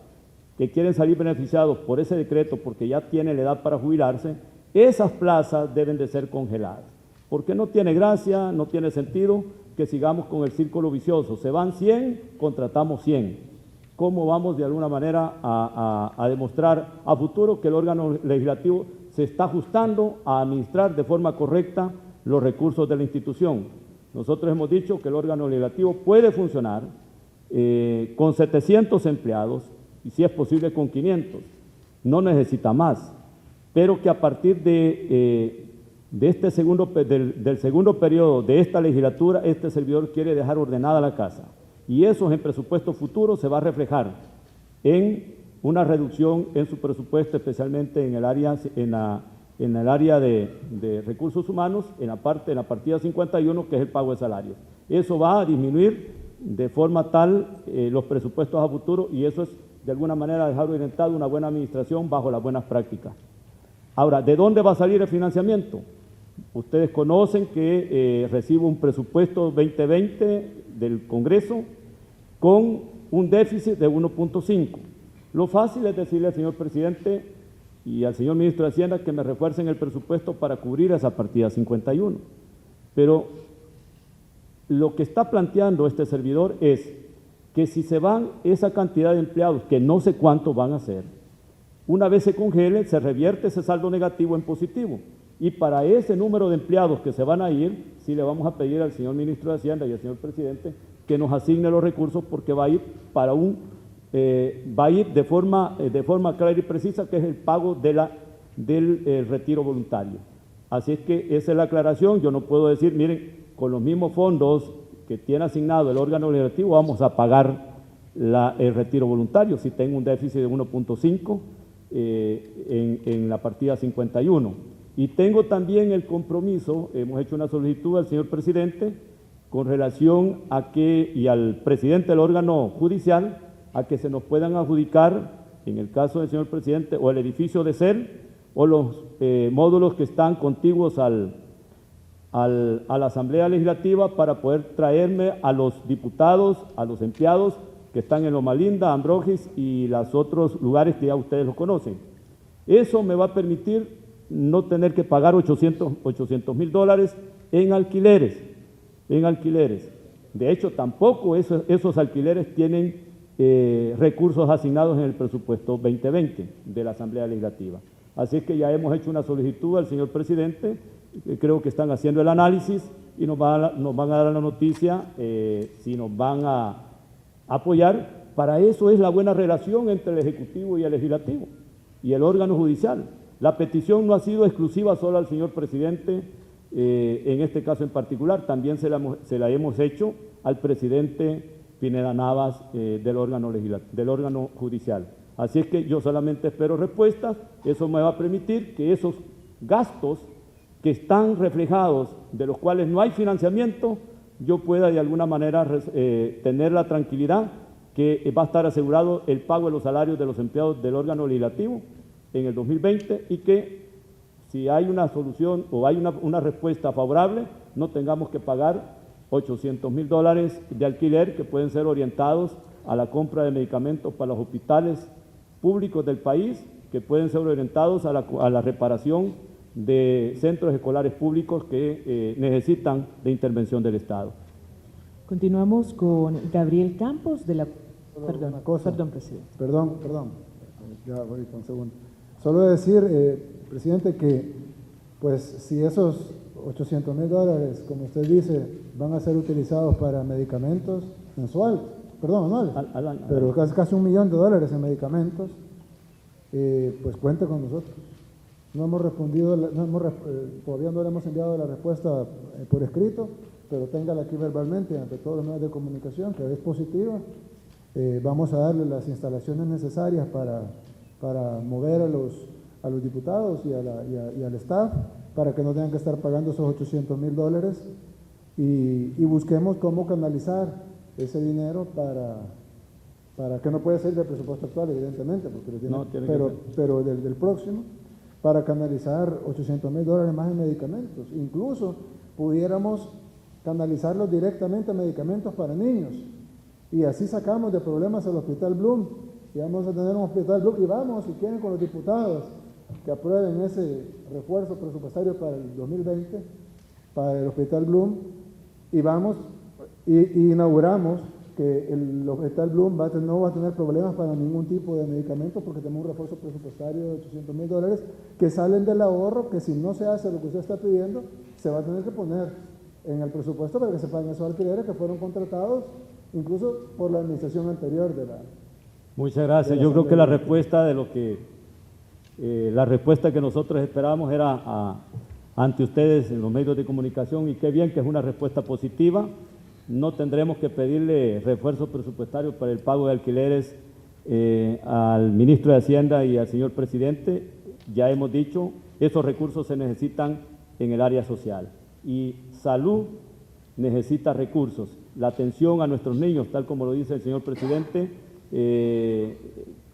que quieren salir beneficiados por ese decreto porque ya tienen la edad para jubilarse, esas plazas deben de ser congeladas, porque no tiene gracia, no tiene sentido que sigamos con el círculo vicioso. Se van 100, contratamos 100. ¿Cómo vamos de alguna manera a demostrar a futuro que el órgano legislativo se está ajustando a administrar de forma correcta los recursos de la institución? Nosotros hemos dicho que el órgano legislativo puede funcionar con 700 empleados y si es posible con 500, no necesita más, pero que a partir del segundo periodo de esta legislatura, este servidor quiere dejar ordenada la casa, y eso en presupuesto futuro se va a reflejar en una reducción en su presupuesto, especialmente en el área de recursos humanos, en la partida 51, que es el pago de salarios. Eso va a disminuir de forma tal los presupuestos a futuro, y eso es de alguna manera dejar orientado una buena administración bajo las buenas prácticas. Ahora, ¿de dónde va a salir el financiamiento? Ustedes conocen que recibo un presupuesto 2020 del Congreso con un déficit de 1.5. Lo fácil es decirle al señor presidente y al señor ministro de Hacienda que me refuercen el presupuesto para cubrir esa partida 51. Pero lo que está planteando este servidor es que si se van esa cantidad de empleados, que no sé cuántos van a ser, una vez se congele, se revierte ese saldo negativo en positivo. Y para ese número de empleados que se van a ir, sí le vamos a pedir al señor ministro de Hacienda y al señor presidente que nos asigne los recursos, porque va a ir de forma clara y precisa, que es el pago del retiro voluntario. Así es que esa es la aclaración. Yo no puedo decir, miren, con los mismos fondos que tiene asignado el órgano legislativo vamos a pagar el retiro voluntario si tengo un déficit de 1.5 en la partida 51. Y tengo también el compromiso, hemos hecho una solicitud al señor presidente con relación a y al presidente del órgano judicial, a que se nos puedan adjudicar, en el caso del señor presidente, o el edificio de CEL o los módulos que están contiguos a la Asamblea Legislativa, para poder traerme a los diputados, a los empleados que están en Loma Linda, Ambrogis y los otros lugares que ya ustedes los conocen. Eso me va a permitir no tener que pagar $800,000 en alquileres. De hecho, tampoco esos alquileres tienen recursos asignados en el presupuesto 2020 de la Asamblea Legislativa. Así es que ya hemos hecho una solicitud al señor presidente, creo que están haciendo el análisis y nos van a dar la noticia si nos van a apoyar. Para eso es la buena relación entre el Ejecutivo y el Legislativo y el órgano judicial. La petición no ha sido exclusiva solo al señor presidente, en este caso en particular, también se la hemos hecho al presidente Pineda Navas del órgano judicial. Así es que yo solamente espero respuestas. Eso me va a permitir que esos gastos que están reflejados, de los cuales no hay financiamiento, yo pueda de alguna manera tener la tranquilidad que va a estar asegurado el pago de los salarios de los empleados del órgano legislativo en el 2020 y que si hay una solución o hay una respuesta favorable, no tengamos que pagar $800,000 de alquiler que pueden ser orientados a la compra de medicamentos para los hospitales públicos del país, que pueden ser orientados a la reparación de centros escolares públicos que necesitan de intervención del Estado. Continuamos con Gabriel Campos de la... Una cosa. Perdón, presidente. Perdón, ya voy con un segundo. Solo decir, presidente, que pues si esos $800,000, como usted dice, van a ser utilizados para medicamentos anuales, pero casi $1 millón en medicamentos, pues cuente con nosotros. No hemos respondido, todavía no le hemos enviado la respuesta por escrito, pero téngala aquí verbalmente ante todos los medios de comunicación, que es positiva. Vamos a darle las instalaciones necesarias para mover a los diputados y al staff, para que no tengan que estar pagando esos $800,000 y busquemos cómo canalizar ese dinero para que no puede ser del presupuesto actual, evidentemente, porque pero del próximo, para canalizar $800,000 más en medicamentos. Incluso pudiéramos canalizarlos directamente a medicamentos para niños y así sacamos de problemas al Hospital Bloom y vamos a tener un Hospital Bloom y vamos, si quieren, con los diputados que aprueben ese refuerzo presupuestario para el 2020 para el Hospital Bloom y vamos y inauguramos que el Hospital Bloom no va a tener problemas para ningún tipo de medicamento porque tenemos un refuerzo presupuestario de $800,000 que salen del ahorro, que si no se hace lo que usted está pidiendo, se va a tener que poner en el presupuesto para que se paguen esos alquileres que fueron contratados incluso por la administración anterior de la... Muchas gracias. Yo creo que la respuesta la respuesta que nosotros esperábamos era ante ustedes en los medios de comunicación, y qué bien que es una respuesta positiva. No tendremos que pedirle refuerzos presupuestarios para el pago de alquileres al ministro de Hacienda y al señor presidente. Ya hemos dicho, esos recursos se necesitan en el área social y salud necesita recursos. La atención a nuestros niños, tal como lo dice el señor presidente,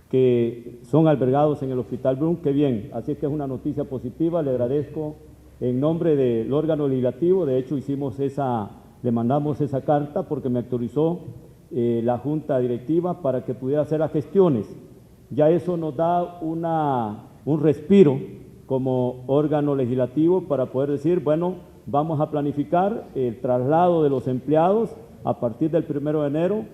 que son albergados en el Hospital Bloom, qué bien. Así es que es una noticia positiva. Le agradezco en nombre del órgano legislativo. De hecho, le mandamos esa carta porque me autorizó la Junta Directiva para que pudiera hacer las gestiones. Ya eso nos da un respiro como órgano legislativo para poder decir, bueno, vamos a planificar el traslado de los empleados a partir del 1 de enero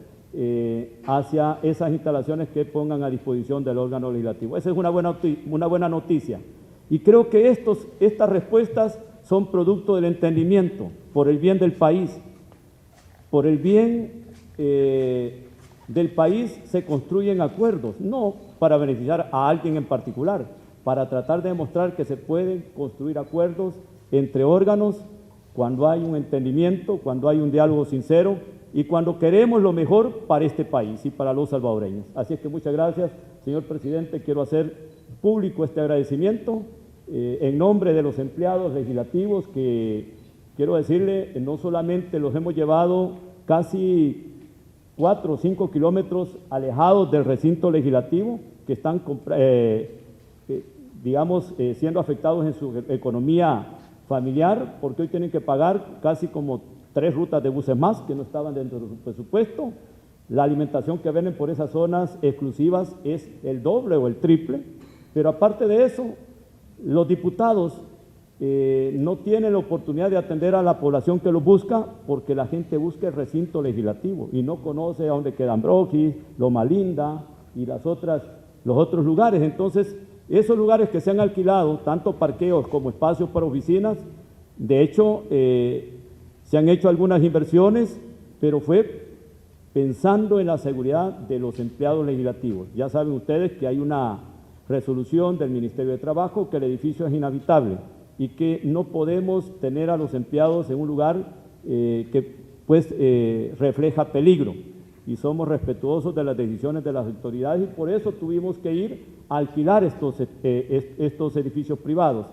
hacia esas instalaciones que pongan a disposición del órgano legislativo. Esa es una buena noticia. Y creo que estas respuestas son producto del entendimiento por el bien del país. Por el bien del país se construyen acuerdos, no para beneficiar a alguien en particular, para tratar de demostrar que se pueden construir acuerdos entre órganos cuando hay un entendimiento, cuando hay un diálogo sincero y cuando queremos lo mejor para este país y para los salvadoreños. Así es que muchas gracias, señor presidente. Quiero hacer público este agradecimiento en nombre de los empleados legislativos que, quiero decirle, no solamente los hemos llevado casi 4 o 5 kilómetros alejados del recinto legislativo, que están, siendo afectados en su economía familiar, porque hoy tienen que pagar casi como 3 rutas de buses más que no estaban dentro de su presupuesto. La alimentación que venden por esas zonas exclusivas es el doble o el triple, pero aparte de eso, los diputados no tienen la oportunidad de atender a la población que los busca porque la gente busca el recinto legislativo y no conoce a dónde queda Ambrogis, Loma Linda y los otros lugares. Entonces, esos lugares que se han alquilado, tanto parqueos como espacios para oficinas, de hecho, se han hecho algunas inversiones, pero fue pensando en la seguridad de los empleados legislativos. Ya saben ustedes que hay una resolución del Ministerio de Trabajo que el edificio es inhabitable y que no podemos tener a los empleados en un lugar que refleja peligro. y somos respetuosos de las decisiones de las autoridades y por eso tuvimos que ir a alquilar estos edificios privados.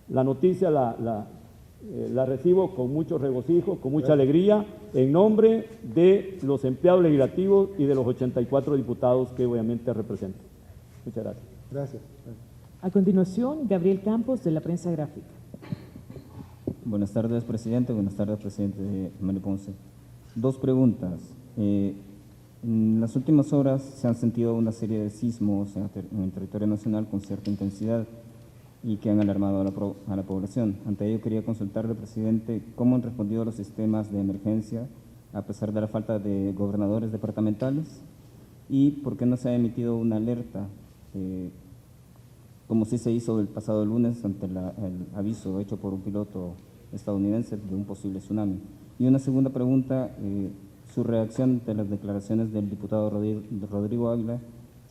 La noticia la recibo con mucho regocijo, con mucha alegría, en nombre de los empleados legislativos y de los 84 diputados que obviamente represento. Muchas gracias. Gracias. A continuación, Gabriel Campos, de la Prensa Gráfica. Buenas tardes, presidente. Buenas tardes, presidente Mario Ponce. Dos preguntas. En las últimas horas se han sentido una serie de sismos en el territorio nacional con cierta intensidad y que han alarmado a la población. Ante ello, quería consultarle, presidente, cómo han respondido los sistemas de emergencia a pesar de la falta de gobernadores departamentales y por qué no se ha emitido una alerta, como sí se hizo el pasado lunes ante el aviso hecho por un piloto estadounidense de un posible tsunami. Y una segunda pregunta, su reacción de las declaraciones del diputado Rodrigo Ávila,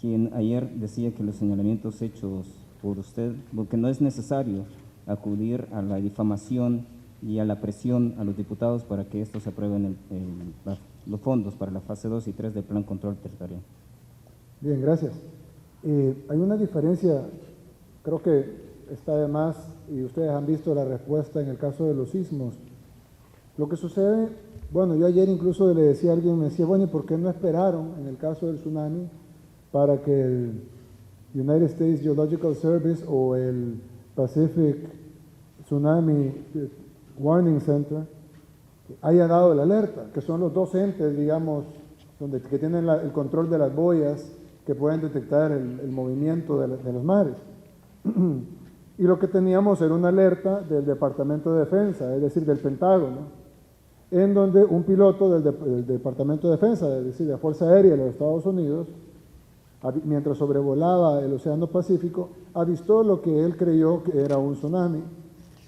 quien ayer decía que los señalamientos hechos por usted, porque no es necesario acudir a la difamación y a la presión a los diputados para que estos aprueben los fondos para la fase 2 y 3 del Plan Control Territorial. Bien, gracias. Hay una diferencia, creo que está de más, y ustedes han visto la respuesta en el caso de los sismos. Lo que sucede, bueno, yo ayer incluso le decía a alguien, me decía, bueno, ¿y por qué no esperaron en el caso del tsunami para que el United States Geological Service o el Pacific Tsunami Warning Center haya dado la alerta, que son los dos entes, digamos, que tienen el control de las boyas que pueden detectar el movimiento de los mares? Y lo que teníamos era una alerta del Departamento de Defensa, es decir, del Pentágono, en donde un piloto del Departamento de Defensa, es decir, de la Fuerza Aérea de los Estados Unidos, mientras sobrevolaba el Océano Pacífico, avistó lo que él creyó que era un tsunami.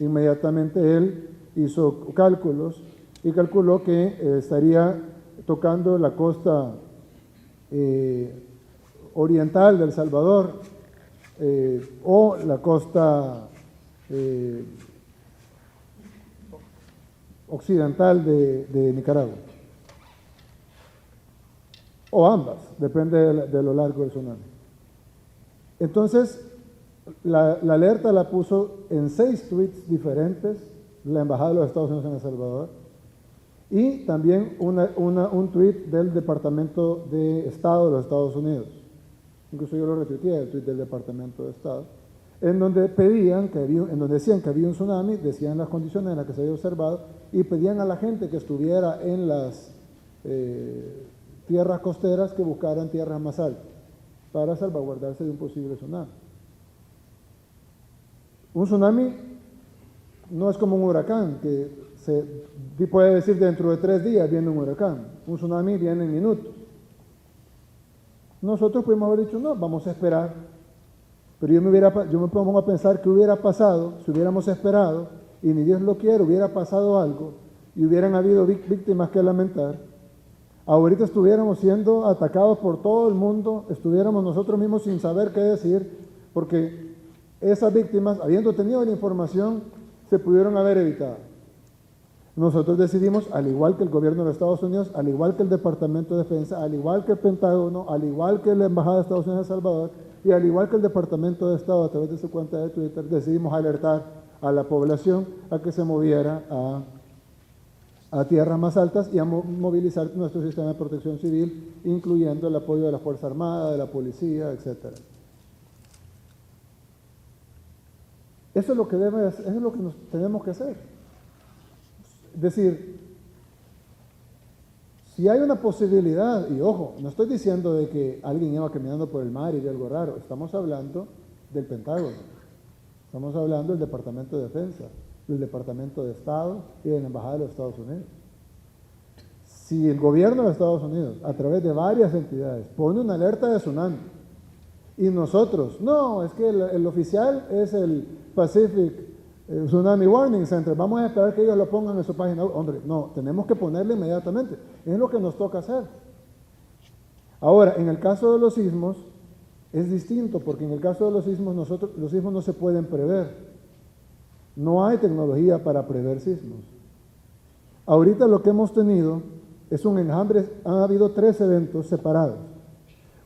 Inmediatamente él hizo cálculos y calculó que estaría tocando la costa oriental de El Salvador o la costa occidental de Nicaragua, o ambas, depende de lo largo del tsunami. Entonces, la alerta la puso en 6 tweets diferentes la Embajada de los Estados Unidos en El Salvador y también un tweet del Departamento de Estado de los Estados Unidos. Incluso yo lo retuiteé, el tweet del Departamento de Estado, en donde decían que había un tsunami, decían las condiciones en las que se había observado y pedían a la gente que estuviera en las tierras costeras que buscaran tierras más altas para salvaguardarse de un posible tsunami. Un tsunami no es como un huracán, que se puede decir dentro de 3 días viene un huracán. Un tsunami viene en minutos. Nosotros pudimos haber dicho, no, vamos a esperar. Pero yo me pongo a pensar qué hubiera pasado si hubiéramos esperado y ni Dios lo quiere, hubiera pasado algo y hubieran habido víctimas que lamentar. Ahorita estuviéramos siendo atacados por todo el mundo, estuviéramos nosotros mismos sin saber qué decir, porque esas víctimas, habiendo tenido la información, se pudieron haber evitado. Nosotros decidimos, al igual que el gobierno de los Estados Unidos, al igual que el Departamento de Defensa, al igual que el Pentágono, al igual que la Embajada de Estados Unidos en El Salvador y al igual que el Departamento de Estado a través de su cuenta de Twitter, decidimos alertar a la población a que se moviera a tierras más altas y a movilizar nuestro sistema de protección civil, incluyendo el apoyo de la Fuerza Armada, de la policía, etc. Eso es lo que nos tenemos que hacer. Es decir, si hay una posibilidad, y ojo, no estoy diciendo de que alguien iba caminando por el mar y vio algo raro, estamos hablando del Pentágono, estamos hablando del Departamento de Defensa, del Departamento de Estado y de la Embajada de los Estados Unidos. Si el gobierno de Estados Unidos, a través de varias entidades, pone una alerta de tsunami, y nosotros, no, es que el oficial es el Pacific Tsunami Warning Center, vamos a esperar que ellos lo pongan en su página web. Hombre, no, tenemos que ponerle inmediatamente, es lo que nos toca hacer. Ahora, en el caso de los sismos, es distinto, porque en el caso de los sismos, los sismos no se pueden prever. No hay tecnología para prever sismos. Ahorita lo que hemos tenido es un enjambre, han habido 3 eventos separados.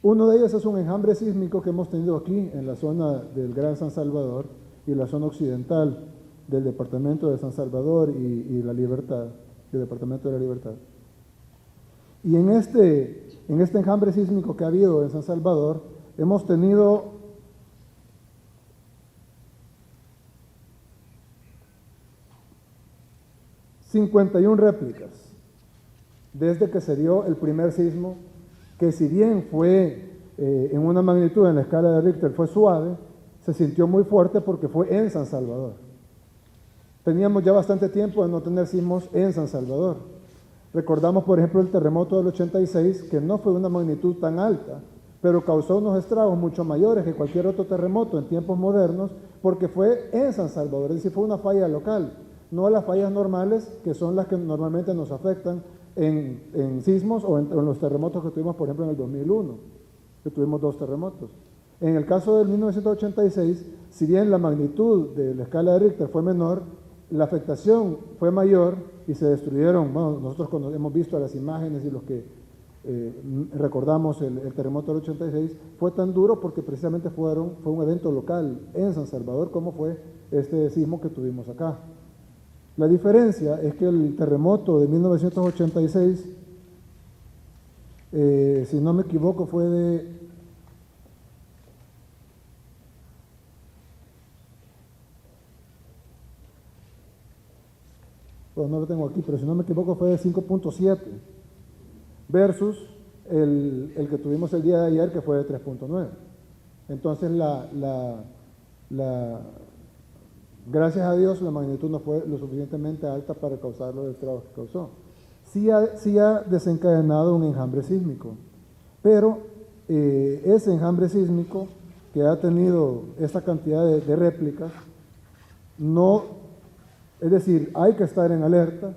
Uno de ellos es un enjambre sísmico que hemos tenido aquí en la zona del Gran San Salvador y la zona occidental del departamento de San Salvador y La Libertad, del departamento de La Libertad. Y en este enjambre sísmico que ha habido en San Salvador, hemos tenido 51 réplicas desde que se dio el primer sismo, que si bien fue en una magnitud en la escala de Richter fue suave, se sintió muy fuerte porque fue en San Salvador. Teníamos ya bastante tiempo de no tener sismos en San Salvador. Recordamos, por ejemplo, el terremoto del 86, que no fue una magnitud tan alta, pero causó unos estragos mucho mayores que cualquier otro terremoto en tiempos modernos, porque fue en San Salvador, es decir, fue una falla local, no las fallas normales, que son las que normalmente nos afectan en sismos o en los terremotos que tuvimos, por ejemplo, en el 2001, que tuvimos 2 terremotos. En el caso del 1986, si bien la magnitud de la escala de Richter fue menor, la afectación fue mayor y se destruyeron, bueno, nosotros cuando hemos visto las imágenes y los que recordamos el terremoto del 86, fue tan duro porque precisamente fue un evento local en San Salvador como fue este sismo que tuvimos acá. La diferencia es que el terremoto de 1986, si no me equivoco, fue de... Bueno, no lo tengo aquí, pero si no me equivoco fue de 5.7 versus el que tuvimos el día de ayer, que fue de 3.9. Entonces, gracias a Dios, la magnitud no fue lo suficientemente alta para causar los estragos que causó. Sí ha desencadenado un enjambre sísmico, pero ese enjambre sísmico que ha tenido esta cantidad de réplicas, no, es decir, hay que estar en alerta,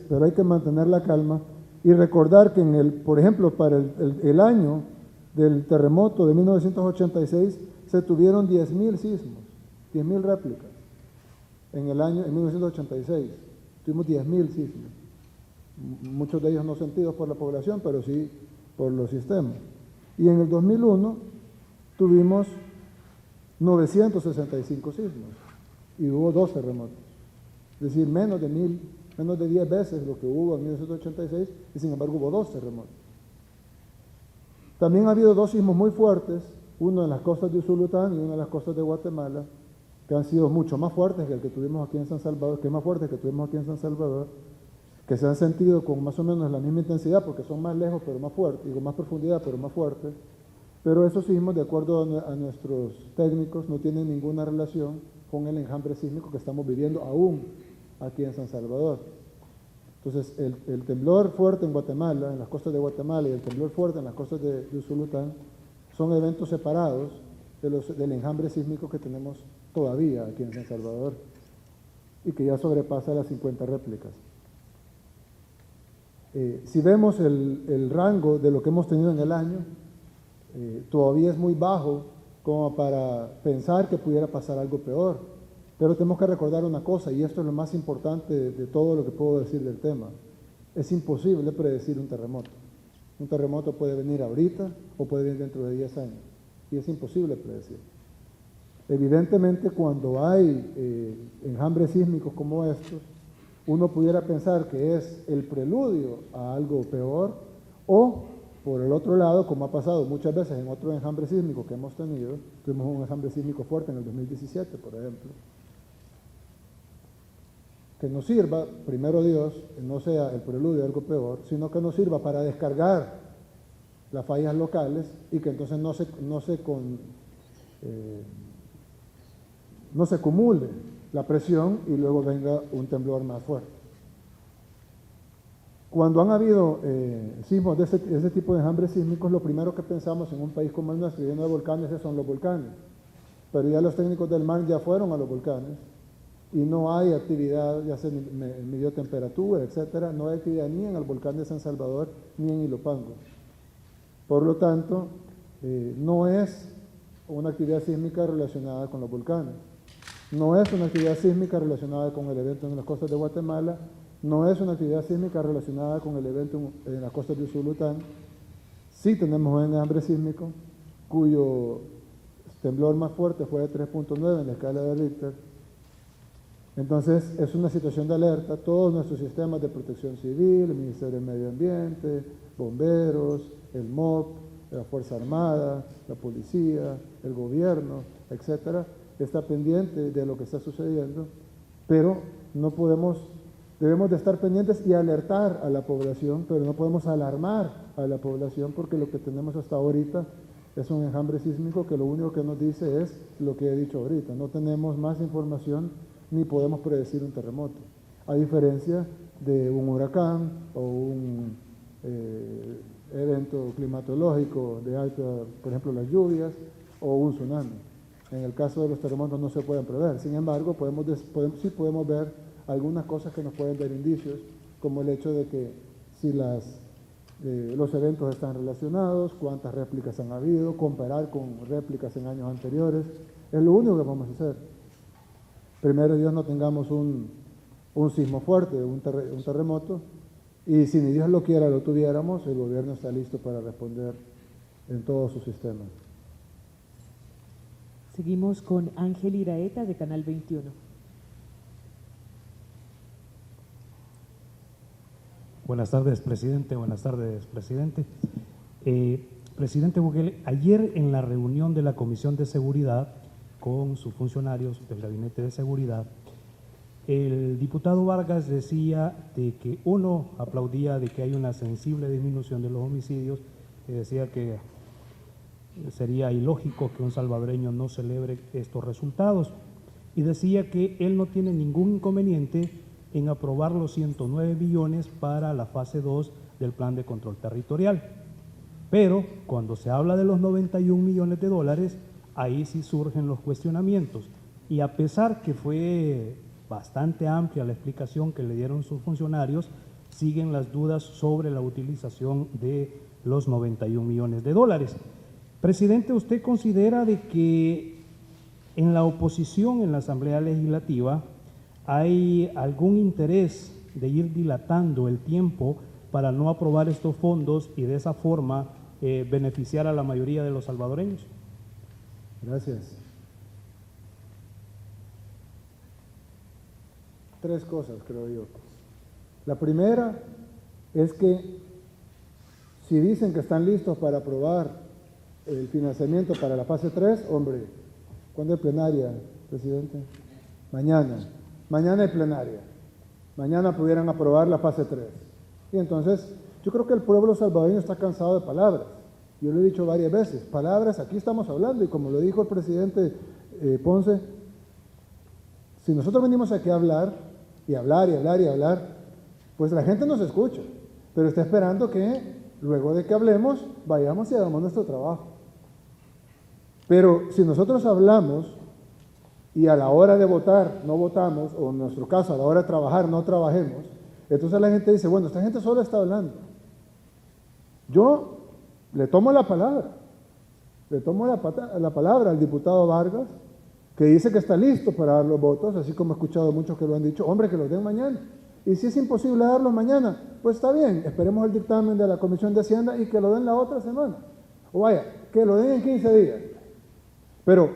pero hay que mantener la calma y recordar que por ejemplo, para el año del terremoto de 1986 se tuvieron 10.000 sismos, 10.000 réplicas. En 1986 tuvimos 10.000 sismos, muchos de ellos no sentidos por la población, pero sí por los sistemas. Y en el 2001 tuvimos 965 sismos y hubo 2 terremotos. Es decir, menos de 10 veces lo que hubo en 1986 y sin embargo hubo 2 terremotos. También ha habido 2 sismos muy fuertes, uno en las costas de Usulután y uno en las costas de Guatemala, que han sido mucho más fuertes que el que tuvimos aquí en San Salvador, que se han sentido con más o menos la misma intensidad porque son más lejos pero más fuertes y con más profundidad pero más fuertes. Pero esos sismos, de acuerdo a nuestros técnicos, no tienen ninguna relación con el enjambre sísmico que estamos viviendo aún aquí en San Salvador. Entonces, el temblor fuerte en Guatemala, en las costas de Guatemala, y el temblor fuerte en las costas de Usulután son eventos separados del enjambre sísmico que tenemos todavía aquí en San Salvador y que ya sobrepasa las 50 réplicas. Si vemos el rango de lo que hemos tenido en el año, todavía es muy bajo como para pensar que pudiera pasar algo peor. Pero tenemos que recordar una cosa, y esto es lo más importante de todo lo que puedo decir del tema. Es imposible predecir un terremoto. Un terremoto puede venir ahorita o puede venir dentro de 10 años. Y es imposible predecir. Evidentemente, cuando hay enjambres sísmicos como estos, uno pudiera pensar que es el preludio a algo peor, o por el otro lado, como ha pasado muchas veces en otros enjambres sísmicos que hemos tenido, tuvimos un enjambre sísmico fuerte en el 2017, por ejemplo, que nos sirva, primero Dios, que no sea el preludio de algo peor, sino que nos sirva para descargar las fallas locales y que entonces no se acumule la presión y luego venga un temblor más fuerte. Cuando han habido sismos de ese tipo de enjambres sísmicos, lo primero que pensamos en un país como el nuestro, lleno de volcanes, son los volcanes. Pero ya los técnicos del mar ya fueron a los volcanes y no hay actividad, ya se midió temperatura, etcétera, no hay actividad ni en el volcán de San Salvador ni en Ilopango. Por lo tanto, no es una actividad sísmica relacionada con los volcanes, no es una actividad sísmica relacionada con el evento en las costas de Guatemala no es una actividad sísmica relacionada con el evento en la costa de Usulután. Sí tenemos un enjambre sísmico cuyo temblor más fuerte fue de 3.9 en la escala de Richter. Entonces es una situación de alerta. Todos nuestros sistemas de protección civil, el Ministerio del Medio Ambiente, bomberos, el MOP, la Fuerza Armada, la policía, el gobierno, etcétera, está pendiente de lo que está sucediendo, pero no podemos, debemos de estar pendientes y alertar a la población, pero no podemos alarmar a la población porque lo que tenemos hasta ahorita es un enjambre sísmico que lo único que nos dice es lo que he dicho ahorita. No tenemos más información ni podemos predecir un terremoto, a diferencia de un huracán o un evento climatológico de alta, por ejemplo las lluvias o un tsunami. En el caso de los terremotos no se pueden prever. Sin embargo, sí podemos ver algunas cosas que nos pueden dar indicios, como el hecho de que si los eventos están relacionados, cuántas réplicas han habido, comparar con réplicas en años anteriores. Es lo único que vamos a hacer. Primero Dios no tengamos un sismo fuerte, un terremoto, y si ni Dios lo quiera lo tuviéramos, el gobierno está listo para responder en todo su sistema. Seguimos con Ángel Iraeta de Canal 21. Buenas tardes, presidente. Buenas tardes, presidente. Presidente Bukele, ayer en la reunión de la Comisión de Seguridad con sus funcionarios del Gabinete de Seguridad, el diputado Vargas decía de que uno aplaudía de que hay una sensible disminución de los homicidios, y decía que sería ilógico que un salvadoreño no celebre estos resultados, y decía que él no tiene ningún inconveniente en aprobar los 109 millones para la fase 2 del plan de control territorial. Pero cuando se habla de los 91 millones de dólares, ahí sí surgen los cuestionamientos. Y a pesar que fue bastante amplia la explicación que le dieron sus funcionarios, siguen las dudas sobre la utilización de los 91 millones de dólares. Presidente, ¿usted considera de que en la oposición en la Asamblea Legislativa hay algún interés de ir dilatando el tiempo para no aprobar estos fondos y de esa forma beneficiar a la mayoría de los salvadoreños? Gracias. Tres cosas, creo yo. La primera es que si dicen que están listos para aprobar el financiamiento para la fase 3, hombre, ¿cuándo es plenaria, presidente? Mañana. Mañana es plenaria. Mañana pudieran aprobar la fase 3. Y entonces, yo creo que el pueblo salvadoreño está cansado de palabras. Yo lo he dicho varias veces, palabras, aquí estamos hablando, y como lo dijo el presidente Ponce, si nosotros venimos aquí a hablar, y hablar, y hablar, y hablar, pues la gente nos escucha, pero está esperando que luego de que hablemos, vayamos y hagamos nuestro trabajo. Pero si nosotros hablamos y a la hora de votar no votamos, o en nuestro caso a la hora de trabajar no trabajemos, entonces la gente dice, bueno, esta gente solo está hablando. Yo le tomo la palabra, la palabra al diputado Vargas, que dice que está listo para dar los votos, así como he escuchado muchos que lo han dicho, hombre, que los den mañana. Y si es imposible darlos mañana, pues está bien, esperemos el dictamen de la Comisión de Hacienda y que lo den la otra semana. O vaya, que lo den en 15 días. Pero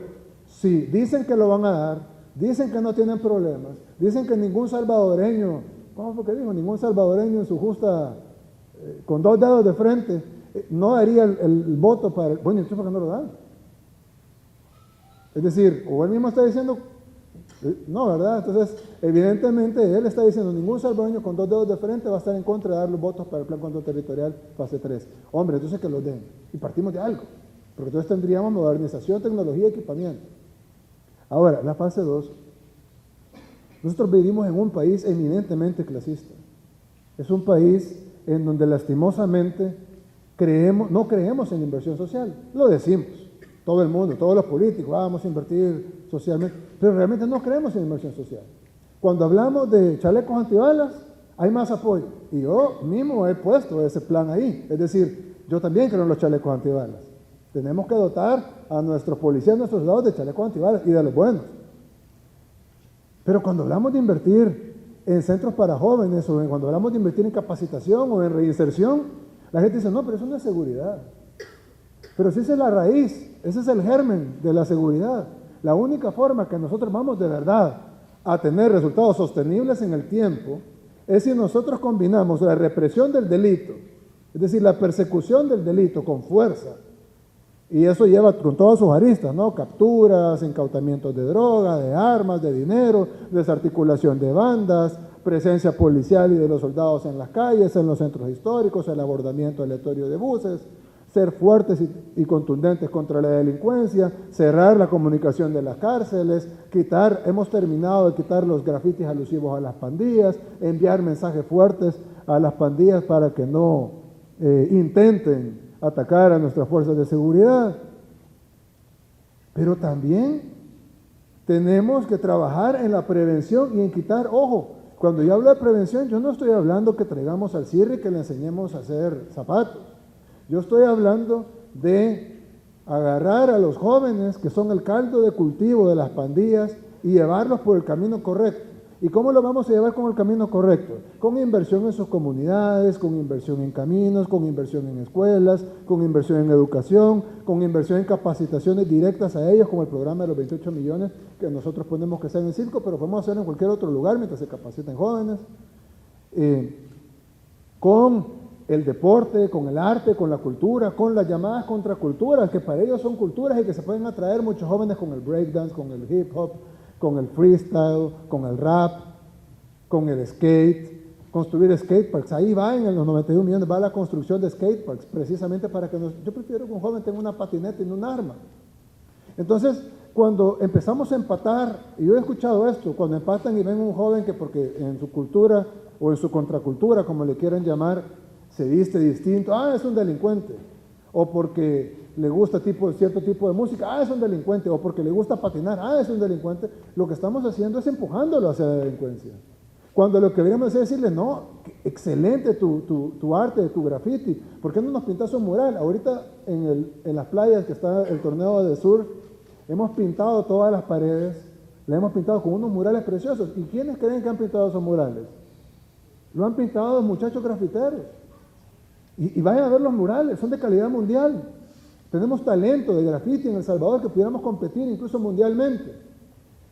si dicen que lo van a dar, dicen que no tienen problemas, dicen que ningún salvadoreño, ¿cómo fue que dijo? Ningún salvadoreño en su justa, con dos dedos de frente, no daría el voto para... Bueno, entonces ¿por qué no lo dan? Es decir, o él mismo está diciendo, no, ¿verdad? Entonces, evidentemente, él está diciendo, ningún salvadoreño con dos dedos de frente va a estar en contra de dar los votos para el Plan Control Territorial fase 3. Hombre, entonces que los den. Y partimos de algo, porque entonces tendríamos modernización, tecnología y equipamiento. Ahora, la fase 2. Nosotros vivimos en un país eminentemente clasista. Es un país en donde lastimosamente no creemos en inversión social. Lo decimos. Todo el mundo, todos los políticos, vamos a invertir socialmente, pero realmente no creemos en inversión social. Cuando hablamos de chalecos antibalas, hay más apoyo. Y yo mismo he puesto ese plan ahí. Es decir, yo también creo en los chalecos antibalas. Tenemos que dotar a nuestros policías, a nuestros soldados de chalecos antibalas y de los buenos. Pero cuando hablamos de invertir en centros para jóvenes o cuando hablamos de invertir en capacitación o en reinserción, la gente dice, no, pero eso no es seguridad. Pero si esa es la raíz, ese es el germen de la seguridad. La única forma que nosotros vamos de verdad a tener resultados sostenibles en el tiempo es si nosotros combinamos la represión del delito, es decir, la persecución del delito con fuerza. Y eso lleva con todas sus aristas, ¿no? Capturas, incautamientos de droga, de armas, de dinero, desarticulación de bandas, presencia policial y de los soldados en las calles, en los centros históricos, el abordamiento aleatorio de buses, ser fuertes y contundentes contra la delincuencia, cerrar la comunicación de las cárceles, hemos terminado de quitar los grafitis alusivos a las pandillas, enviar mensajes fuertes a las pandillas para que no intenten atacar a nuestras fuerzas de seguridad. Pero también tenemos que trabajar en la prevención y en quitar, ojo, cuando yo hablo de prevención, yo no estoy hablando que traigamos al CIRRI y que le enseñemos a hacer zapatos. Yo estoy hablando de agarrar a los jóvenes que son el caldo de cultivo de las pandillas y llevarlos por el camino correcto. ¿Y cómo lo vamos a llevar con el camino correcto? Con inversión en sus comunidades, con inversión en caminos, con inversión en escuelas, con inversión en educación, con inversión en capacitaciones directas a ellos, como el programa de los 28 millones que nosotros ponemos que sea en el circo, pero podemos hacerlo en cualquier otro lugar mientras se capaciten jóvenes. Con el deporte, con el arte, con la cultura, con las llamadas contraculturas, que para ellos son culturas y que se pueden atraer muchos jóvenes con el breakdance, con el hip hop, con el freestyle, con el rap, con el skate, construir skateparks. Ahí va en los 91 millones, va la construcción de skateparks, precisamente para que yo prefiero que un joven tenga una patineta y no un arma. Entonces, cuando empezamos a empatar, y yo he escuchado esto, cuando empatan y ven un joven que porque en su cultura o en su contracultura, como le quieran llamar, se viste distinto, es un delincuente, o porque le gusta cierto tipo de música, es un delincuente, o porque le gusta patinar, es un delincuente, lo que estamos haciendo es empujándolo hacia la delincuencia. Cuando lo que deberíamos hacer es decirle, no, excelente tu arte, tu graffiti, ¿por qué no nos pintas un mural? Ahorita en las playas que está el torneo de surf, hemos pintado todas las paredes, le hemos pintado con unos murales preciosos. ¿Y quiénes creen que han pintado esos murales? Lo han pintado los muchachos grafiteros. Y vayan a ver los murales, son de calidad mundial. Tenemos talento de graffiti en El Salvador que pudiéramos competir incluso mundialmente.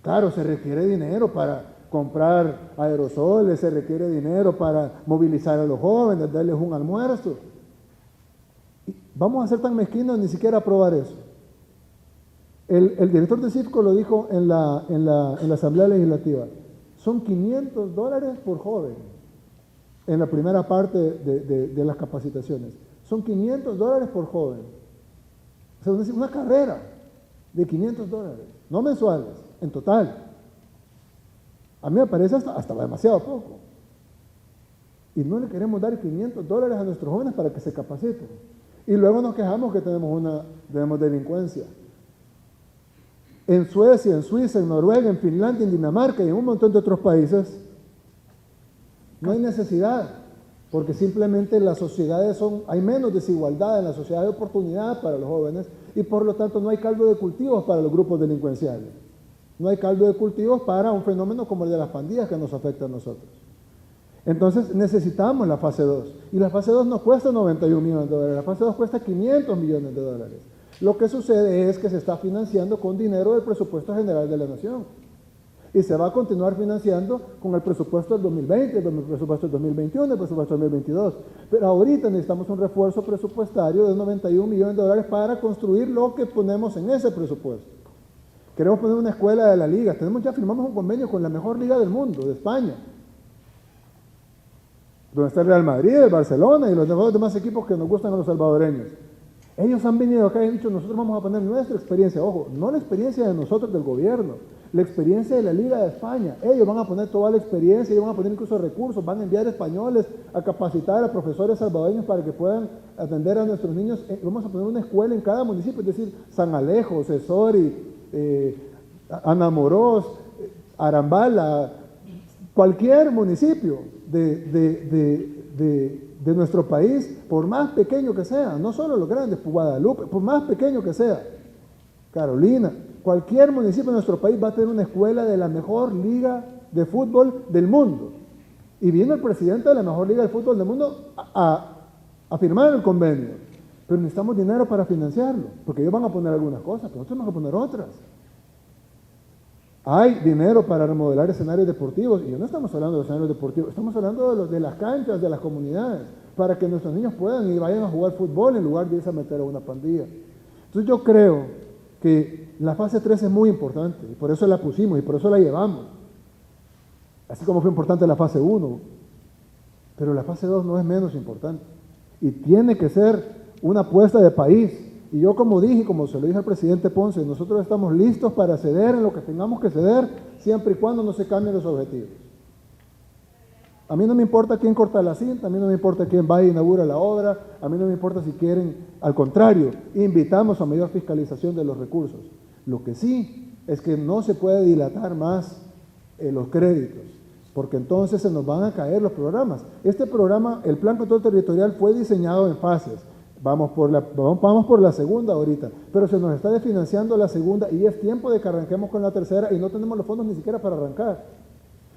Claro, se requiere dinero para comprar aerosoles, se requiere dinero para movilizar a los jóvenes, darles un almuerzo. Y vamos a ser tan mezquinos ni siquiera aprobar eso. El director de CIFCO lo dijo en la Asamblea Legislativa. Son $500 por joven en la primera parte de las capacitaciones. Son $500 por joven. O sea, una carrera de $500, no mensuales, en total. A mí me parece hasta demasiado poco. Y no le queremos dar $500 a nuestros jóvenes para que se capaciten. Y luego nos quejamos que tenemos delincuencia. En Suecia, en Suiza, en Noruega, en Finlandia, en Dinamarca y en un montón de otros países, no hay necesidad, porque simplemente las sociedades hay menos desigualdad en la sociedad de oportunidad para los jóvenes y por lo tanto no hay caldo de cultivos para los grupos delincuenciales. No hay caldo de cultivos para un fenómeno como el de las pandillas que nos afecta a nosotros. Entonces necesitamos la fase 2. Y la fase 2 no cuesta $91 millones, la fase 2 cuesta $500 millones. Lo que sucede es que se está financiando con dinero del presupuesto general de la Nación. Y se va a continuar financiando con el presupuesto del 2020, el presupuesto del 2021, el presupuesto del 2022. Pero ahorita necesitamos un refuerzo presupuestario de $91 millones para construir lo que ponemos en ese presupuesto. Queremos poner una escuela de la liga. Ya firmamos un convenio con la mejor liga del mundo, de España, donde está el Real Madrid, el Barcelona y los demás equipos que nos gustan a los salvadoreños. Ellos han venido acá y han dicho, nosotros vamos a poner nuestra experiencia, ojo, no la experiencia de nosotros del gobierno, la experiencia de la Liga de España. Ellos van a poner toda la experiencia, ellos van a poner incluso recursos, van a enviar españoles a capacitar a profesores salvadoreños para que puedan atender a nuestros niños. Vamos a poner una escuela en cada municipio, es decir, San Alejo, Cesori, Anamorós, Arambala, cualquier municipio de nuestro país, por más pequeño que sea, no solo los grandes, Guadalupe, por más pequeño que sea, Carolina, cualquier municipio de nuestro país va a tener una escuela de la mejor liga de fútbol del mundo. Y vino el presidente de la mejor liga del fútbol del mundo a firmar el convenio. Pero necesitamos dinero para financiarlo, porque ellos van a poner algunas cosas, pero nosotros vamos a poner otras. Hay dinero para remodelar escenarios deportivos, y no estamos hablando de escenarios deportivos, estamos hablando de las canchas, de las comunidades, para que nuestros niños puedan y vayan a jugar fútbol en lugar de irse a meter a una pandilla. Entonces yo creo que la fase 3 es muy importante, y por eso la pusimos, y por eso la llevamos. Así como fue importante la fase 1, pero la fase 2 no es menos importante. Y tiene que ser una apuesta de país. Y yo, como dije, como se lo dije al presidente Ponce, nosotros estamos listos para ceder en lo que tengamos que ceder, siempre y cuando no se cambien los objetivos. A mí no me importa quién corta la cinta, a mí no me importa quién va e inaugura la obra, a mí no me importa si quieren, al contrario, invitamos a mayor fiscalización de los recursos. Lo que sí es que no se puede dilatar más los créditos, porque entonces se nos van a caer los programas. Este programa, el Plan Control Territorial, fue diseñado en fases. Vamos por la segunda ahorita, pero se nos está desfinanciando la segunda y es tiempo de que arranquemos con la tercera y no tenemos los fondos ni siquiera para arrancar.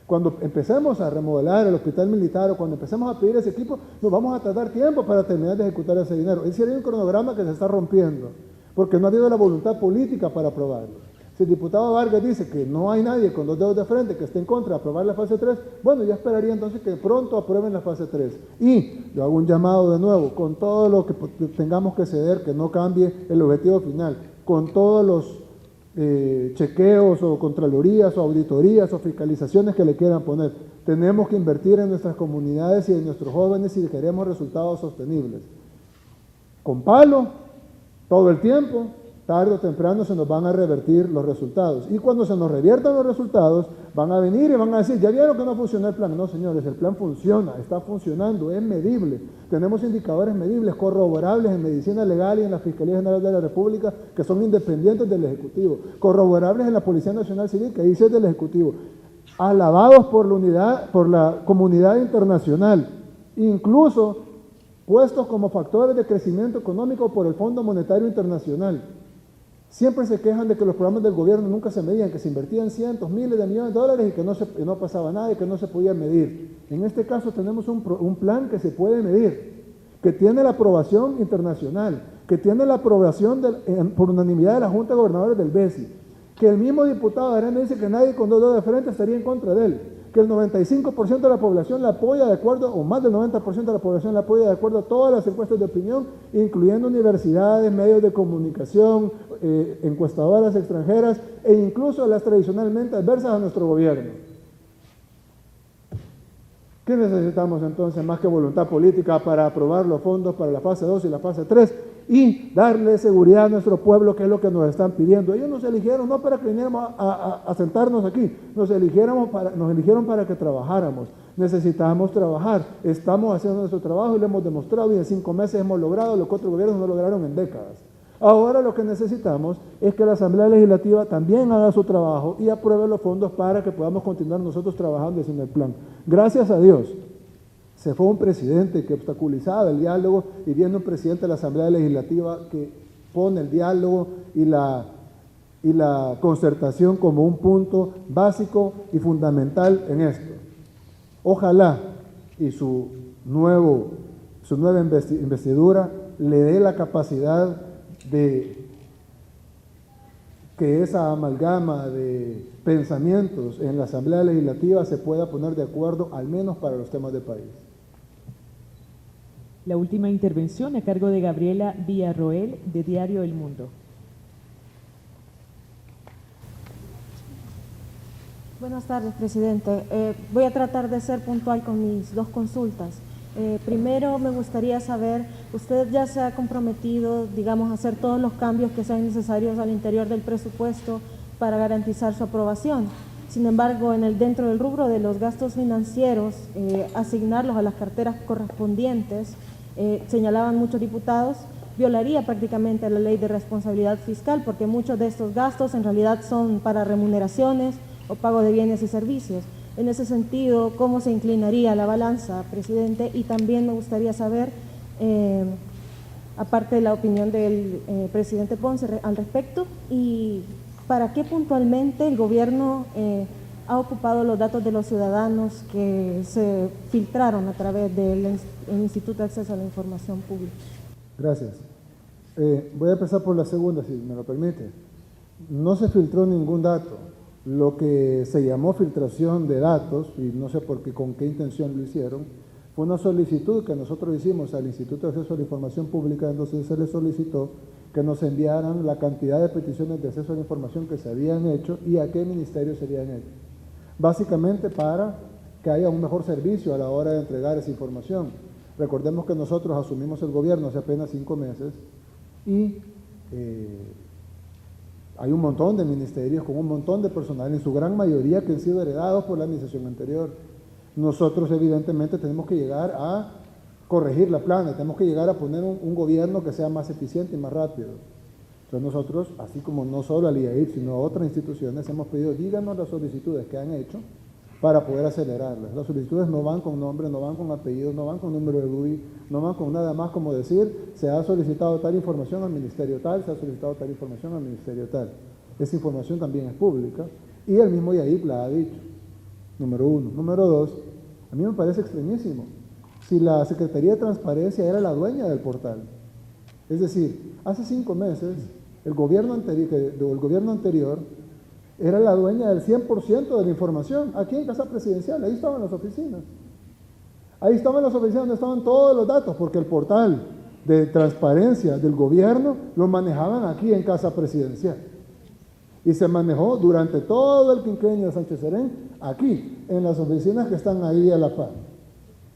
Cuando empecemos a remodelar el hospital militar o cuando empecemos a pedir ese equipo, nos vamos a tardar tiempo para terminar de ejecutar ese dinero. Es decir, hay un cronograma que se está rompiendo, porque no ha habido la voluntad política para aprobarlo. Si el diputado Vargas dice que no hay nadie con dos dedos de frente que esté en contra de aprobar la fase 3, bueno, yo esperaría entonces que pronto aprueben la fase 3. Y yo hago un llamado de nuevo, con todo lo que tengamos que ceder, que no cambie el objetivo final, con todos los chequeos o contralorías o auditorías o fiscalizaciones que le quieran poner. Tenemos que invertir en nuestras comunidades y en nuestros jóvenes si queremos resultados sostenibles. Con palo, todo el tiempo, tarde o temprano se nos van a revertir los resultados. Y cuando se nos reviertan los resultados, van a venir y van a decir, ¿ya vieron que no funcionó el plan? No, señores, el plan funciona, está funcionando, es medible. Tenemos indicadores medibles, corroborables en medicina legal y en la Fiscalía General de la República, que son independientes del Ejecutivo. Corroborables en la Policía Nacional Civil, que ahí sí es del Ejecutivo. Alabados por la unidad, por la comunidad internacional. Incluso puestos como factores de crecimiento económico por el Fondo Monetario Internacional. Siempre se quejan de que los programas del gobierno nunca se medían, que se invertían cientos, miles de millones de dólares y que no pasaba nada y que no se podía medir. En este caso tenemos un plan que se puede medir, que tiene la aprobación internacional, que tiene la aprobación por unanimidad de la Junta de Gobernadores del BESI, que el mismo diputado Arena dice que nadie con dos dedos de frente estaría en contra de él, que el 95% de la población la apoya de acuerdo, o más del 90% de la población la apoya de acuerdo a todas las encuestas de opinión, incluyendo universidades, medios de comunicación, encuestadoras extranjeras e incluso las tradicionalmente adversas a nuestro gobierno. ¿Qué necesitamos entonces más que voluntad política para aprobar los fondos para la fase 2 y la fase 3 y darle seguridad a nuestro pueblo, que es lo que nos están pidiendo? Ellos nos eligieron no para que viniéramos a sentarnos aquí, nos eligieron para que trabajáramos. Necesitamos trabajar, estamos haciendo nuestro trabajo y lo hemos demostrado y en 5 meses hemos logrado lo que otros gobiernos no lograron en décadas. Ahora lo que necesitamos es que la Asamblea Legislativa también haga su trabajo y apruebe los fondos para que podamos continuar nosotros trabajando y haciendo el plan. Gracias a Dios, se fue un presidente que obstaculizaba el diálogo y viene un presidente de la Asamblea Legislativa que pone el diálogo y la concertación como un punto básico y fundamental en esto. Ojalá y su nueva investidura le dé la capacidad de que esa amalgama de pensamientos en la Asamblea Legislativa se pueda poner de acuerdo, al menos para los temas de país. La última intervención a cargo de Gabriela Villarroel, de Diario El Mundo. Buenas tardes, presidente. Voy a tratar de ser puntual con mis 2 consultas. Primero me gustaría saber, usted ya se ha comprometido, digamos, a hacer todos los cambios que sean necesarios al interior del presupuesto para garantizar su aprobación. Sin embargo, dentro del rubro de los gastos financieros, asignarlos a las carteras correspondientes, señalaban muchos diputados, violaría prácticamente la ley de responsabilidad fiscal, porque muchos de estos gastos en realidad son para remuneraciones o pago de bienes y servicios. En ese sentido, ¿cómo se inclinaría la balanza, presidente? Y también me gustaría saber, aparte de la opinión del presidente Ponce al respecto, y para qué puntualmente el gobierno ha ocupado los datos de los ciudadanos que se filtraron a través del Instituto de Acceso a la Información Pública? Gracias. Voy a empezar por la segunda, si me lo permite. No se filtró ningún dato. Lo que se llamó filtración de datos, y no sé por qué, con qué intención lo hicieron, fue una solicitud que nosotros hicimos al Instituto de Acceso a la Información Pública, entonces se les solicitó que nos enviaran la cantidad de peticiones de acceso a la información que se habían hecho y a qué ministerio se habían hecho. Básicamente para que haya un mejor servicio a la hora de entregar esa información. Recordemos que nosotros asumimos el gobierno hace apenas 5 meses y hay un montón de ministerios con un montón de personal, en su gran mayoría que han sido heredados por la administración anterior. Nosotros evidentemente tenemos que llegar a corregir la plana, tenemos que llegar a poner un gobierno que sea más eficiente y más rápido. Entonces nosotros, así como no solo al IAIP, sino a otras instituciones, hemos pedido, díganos las solicitudes que han hecho para poder acelerarlas. Las solicitudes no van con nombre, no van con apellido, no van con número de DUI, no van con nada más como decir, se ha solicitado tal información al ministerio tal, se ha solicitado tal información al ministerio tal. Esa información también es pública y el mismo IAIP la ha dicho. Número 1. Número 2, a mí me parece extrañísimo. Si la Secretaría de Transparencia era la dueña del portal, es decir, hace 5 meses el gobierno anterior era la dueña del 100% de la información, aquí en Casa Presidencial, ahí estaban las oficinas. Ahí estaban las oficinas donde estaban todos los datos, porque el portal de transparencia del gobierno lo manejaban aquí en Casa Presidencial. Y se manejó durante todo el quinquenio de Sánchez Serén, aquí, en las oficinas que están ahí a la par.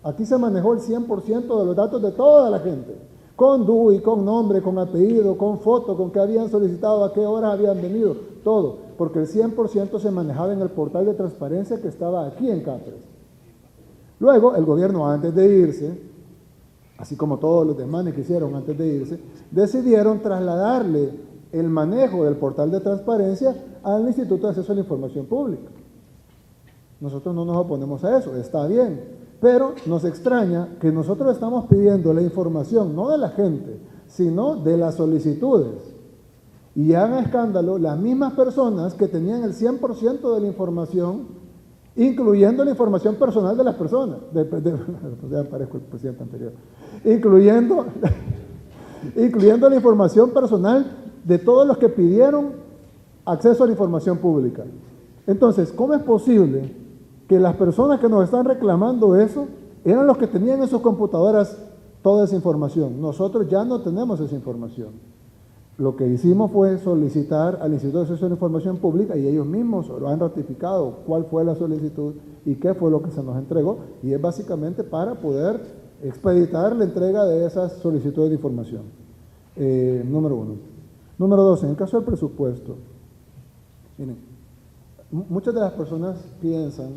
Aquí se manejó el 100% de los datos de toda la gente, con DUI, con nombre, con apellido, con foto, con qué habían solicitado, a qué horas habían venido, todo, porque el 100% se manejaba en el portal de transparencia que estaba aquí en Capres. Luego, el gobierno, antes de irse, así como todos los demás que hicieron antes de irse, decidieron trasladarle el manejo del portal de transparencia al Instituto de Acceso a la Información Pública. Nosotros no nos oponemos a eso, está bien, pero nos extraña que nosotros estamos pidiendo la información, no de la gente, sino de las solicitudes. Y hagan escándalo las mismas personas que tenían el 100% de la información, incluyendo la información personal de las personas, ya parezco el presidente anterior, incluyendo la información personal de todos los que pidieron acceso a la información pública. Entonces, ¿cómo es posible que las personas que nos están reclamando eso eran los que tenían en sus computadoras toda esa información? Nosotros ya no tenemos esa información. Lo que hicimos fue solicitar al Instituto de Acceso a la Información Pública y ellos mismos lo han ratificado cuál fue la solicitud y qué fue lo que se nos entregó, y es básicamente para poder expeditar la entrega de esas solicitudes de información. Número 1. Número 2, en el caso del presupuesto, miren, muchas de las personas piensan